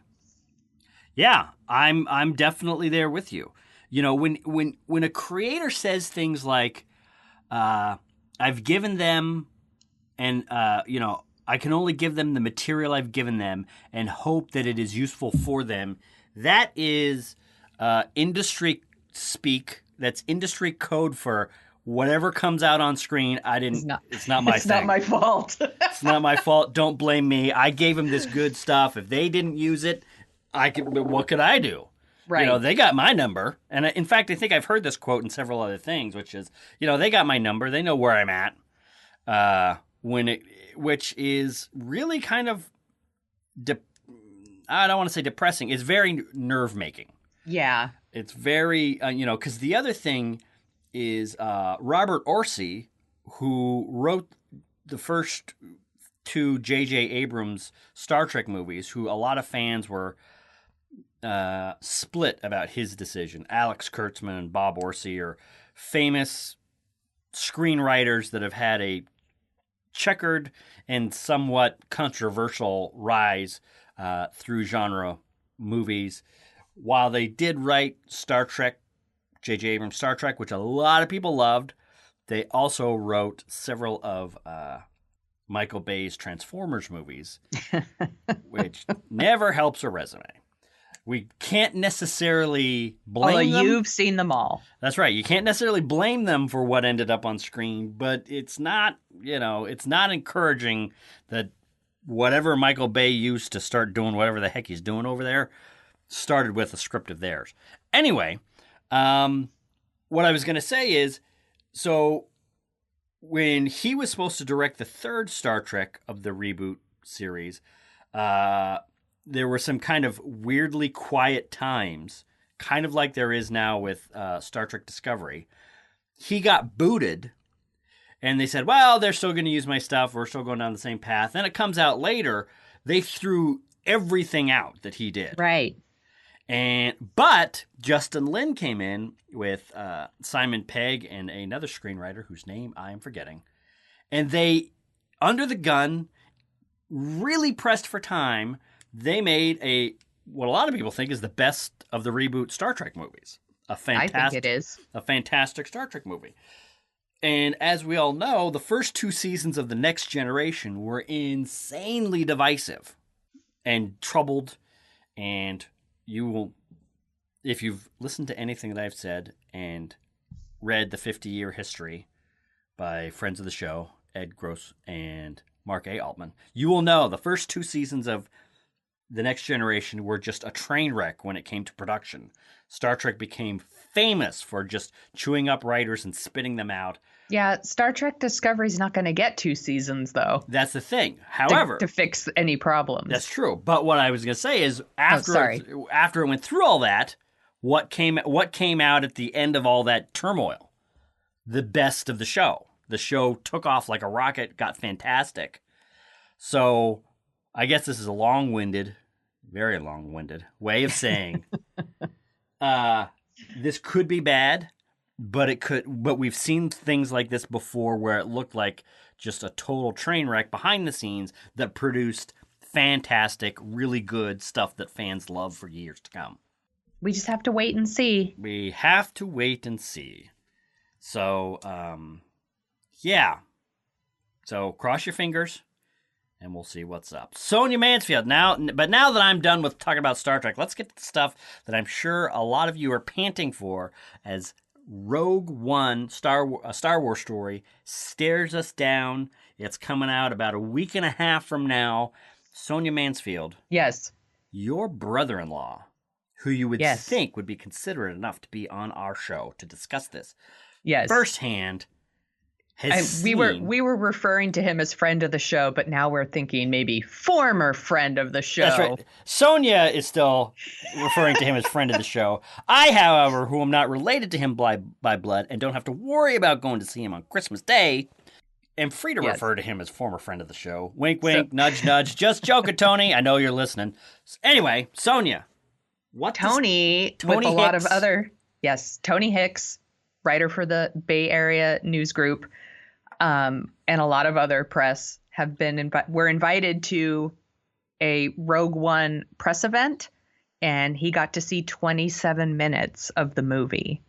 Yeah, I'm definitely there with you. You know, when a creator says things like, "I've given them, and I can only give them the material I've given them, and hope that it is useful for them," that is industry speak. That's industry code for whatever comes out on screen. It's not my It's thing. not my fault. It's not my fault. Don't blame me. I gave them this good stuff. If they didn't use it, what could I do? Right. You know, they got my number. And in fact, I think I've heard this quote in several other things, which is, they got my number. They know where I'm at. Which is really kind of, I don't want to say depressing. It's very nerve-making. Yeah. It's very, because the other thing is Robert Orci, who wrote the first 2 J.J. Abrams Star Trek movies, who a lot of fans were split about his decision. Alex Kurtzman and Bob Orci are famous screenwriters that have had a checkered and somewhat controversial rise through genre movies. While they did write Star Trek, J.J. Abrams' Star Trek, which a lot of people loved, they also wrote several of Michael Bay's Transformers movies, which never helps a resume. We can't necessarily blame them. You've seen them all. That's right. You can't necessarily blame them for what ended up on screen, but it's not, it's not encouraging that whatever Michael Bay used to start doing whatever the heck he's doing over there started with a script of theirs. Anyway, what I was going to say is, so when he was supposed to direct the 3rd Star Trek of the reboot series, there were some kind of weirdly quiet times, kind of like there is now with Star Trek Discovery. He got booted, and they said, well, they're still going to use my stuff. We're still going down the same path. Then it comes out later, they threw everything out that he did. Right. But Justin Lin came in with Simon Pegg and another screenwriter whose name I am forgetting. And they, under the gun, really pressed for time. They made what a lot of people think is the best of the reboot Star Trek movies. I think it is. A fantastic Star Trek movie. And as we all know, the first 2 seasons of The Next Generation were insanely divisive and troubled. And you will, if you've listened to anything that I've said and read the 50-year history by friends of the show, Ed Gross and Mark A. Altman, you will know the first 2 seasons of The Next Generation were just a train wreck when it came to production. Star Trek became famous for just chewing up writers and spitting them out. Yeah, Star Trek Discovery's not going to get 2 seasons, though. That's the thing. However, to fix any problems. That's true. But what I was going to say is after it went through all that, what came out at the end of all that turmoil? The best of the show. The show took off like a rocket, got fantastic. So I guess this is a long-winded, very long-winded way of saying this could be bad, but we've seen things like this before where it looked like just a total train wreck behind the scenes that produced fantastic, really good stuff that fans love for years to come. We just have to wait and see. We have to wait and see. So, yeah. So cross your fingers. And we'll see what's up. Sonia Mansfield. Now that I'm done with talking about Star Trek, let's get to the stuff that I'm sure a lot of you are panting for as Rogue One, a Star Wars story, stares us down. It's coming out about a week and a half from now. Sonia Mansfield. Yes. Your brother-in-law, who you would think would be considerate enough to be on our show to discuss this. Yes. Firsthand. We were referring to him as friend of the show, but now we're thinking maybe former friend of the show. That's right. Sonia is still referring to him as friend of the show. I, however, who am not related to him by blood and don't have to worry about going to see him on Christmas Day, am free to refer to him as former friend of the show. Wink, wink, nudge, nudge. Just joking, Tony. I know you're listening. Anyway, Sonia. Tony with a lot of other... Yes, Tony Hicks, writer for the Bay Area News Group, and a lot of other press have been were invited to a Rogue One press event, and he got to see 27 minutes of the movie,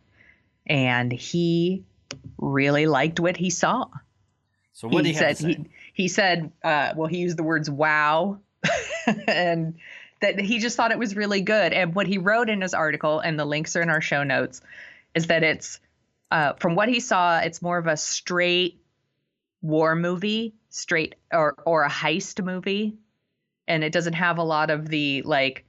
and he really liked what he saw. So what did he have to say? He said, he used the words "wow," and that he just thought it was really good. And what he wrote in his article, and the links are in our show notes, is that it's from what he saw, it's more of a straight war movie, or a heist movie, and it doesn't have a lot of the like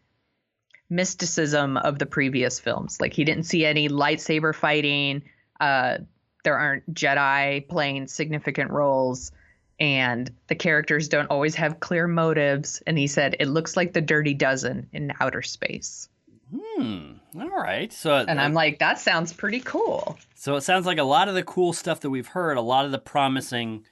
mysticism of the previous films. Like, he didn't see any lightsaber fighting, there aren't Jedi playing significant roles, and the characters don't always have clear motives. And he said it looks like the Dirty Dozen in outer space. All right. And I'm like, that sounds pretty cool. So it sounds like a lot of the cool stuff that we've heard, a lot of the promising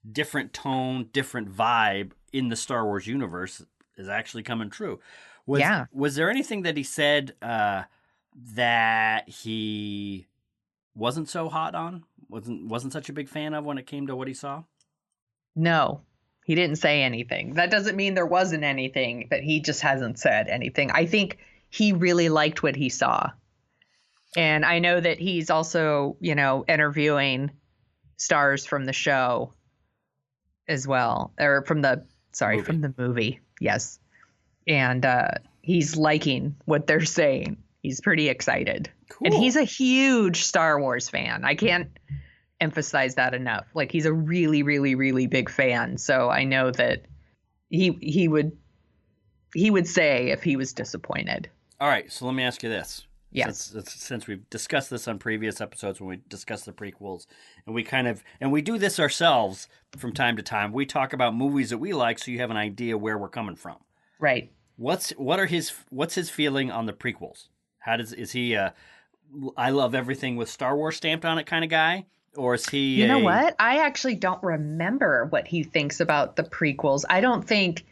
different tone, different vibe in the Star Wars universe is actually coming true. Was there anything that he said that he wasn't so hot on? Wasn't such a big fan of when it came to what he saw? No. He didn't say anything. That doesn't mean there wasn't anything, but he just hasn't said anything. I think he really liked what he saw. And I know that he's also, interviewing stars from the show as well, or from the movie. Yes. And he's liking what they're saying. He's pretty excited. Cool. And he's a huge Star Wars fan. I can't emphasize that enough. Like, he's a really, really, really big fan. So I know that he would say if he was disappointed. All right, so let me ask you this. Yes. Since we've discussed this on previous episodes when we discussed the prequels, and we do this ourselves from time to time. We talk about movies that we like, so you have an idea where we're coming from. Right. What's his feeling on the prequels? Is he I love everything with Star Wars stamped on it kind of guy? Or is he You know what? I actually don't remember what he thinks about the prequels. I don't think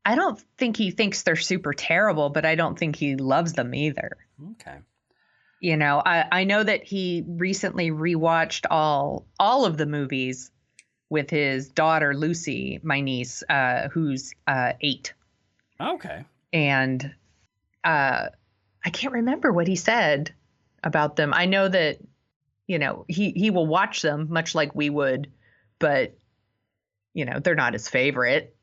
I don't think he thinks they're super terrible, but I don't think he loves them either. Okay. You know, I know that he recently rewatched all of the movies with his daughter, Lucy, my niece, who's 8. Okay. And I can't remember what he said about them. I know that, you know, he will watch them much like we would, but, you know, they're not his favorite.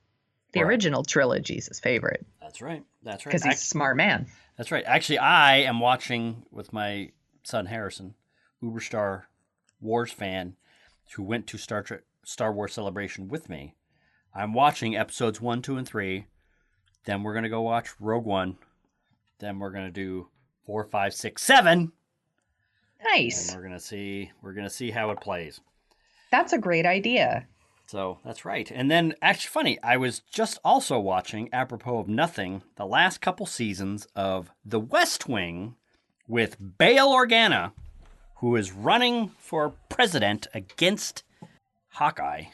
The Right. original trilogy is his favorite. That's right. That's right. Because he's a smart man. That's right. Actually, I am watching with my son Harrison, Uber Star Wars fan, who went to Star Wars Celebration with me. I'm watching episodes 1, 2, and 3. Then we're gonna go watch Rogue One. Then we're gonna do 4, 5, 6, 7. Nice. And we're gonna see how it plays. That's a great idea. So that's right. And then, actually, funny, I was just also watching, apropos of nothing, the last couple seasons of The West Wing with Bail Organa, who is running for president against Hawkeye.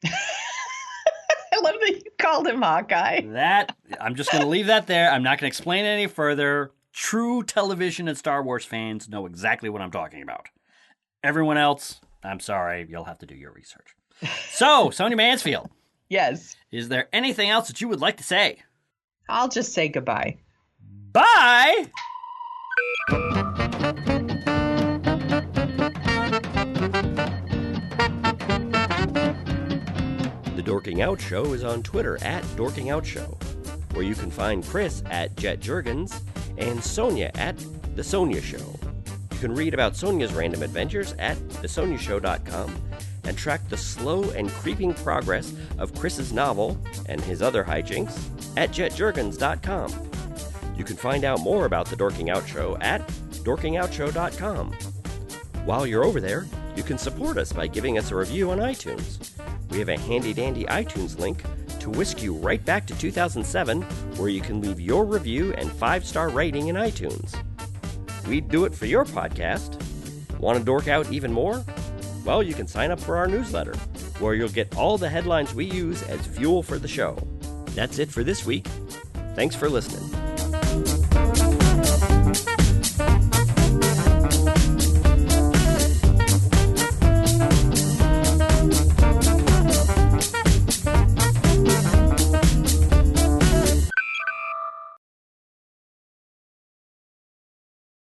I love that you called him Hawkeye. That, I'm just going to leave that there. I'm not going to explain it any further. True television and Star Wars fans know exactly what I'm talking about. Everyone else, I'm sorry, you'll have to do your research. So, Sonia Mansfield. Yes. Is there anything else that you would like to say? I'll just say goodbye. Bye! The Dorking Out Show is on Twitter at Dorking Out Show, where you can find Chris at Jet Jurgens and Sonia at The Sonia Show. You can read about Sonia's random adventures at thesoniashow.com and track the slow and creeping progress of Chris's novel and his other hijinks at jetjurgens.com. You can find out more about The Dorking Out Show at dorkingoutshow.com. While you're over there, you can support us by giving us a review on iTunes. We have a handy-dandy iTunes link to whisk you right back to 2007, where you can leave your review and 5-star rating in iTunes. We'd do it for your podcast. Want to dork out even more? Well, you can sign up for our newsletter, where you'll get all the headlines we use as fuel for the show. That's it for this week. Thanks for listening.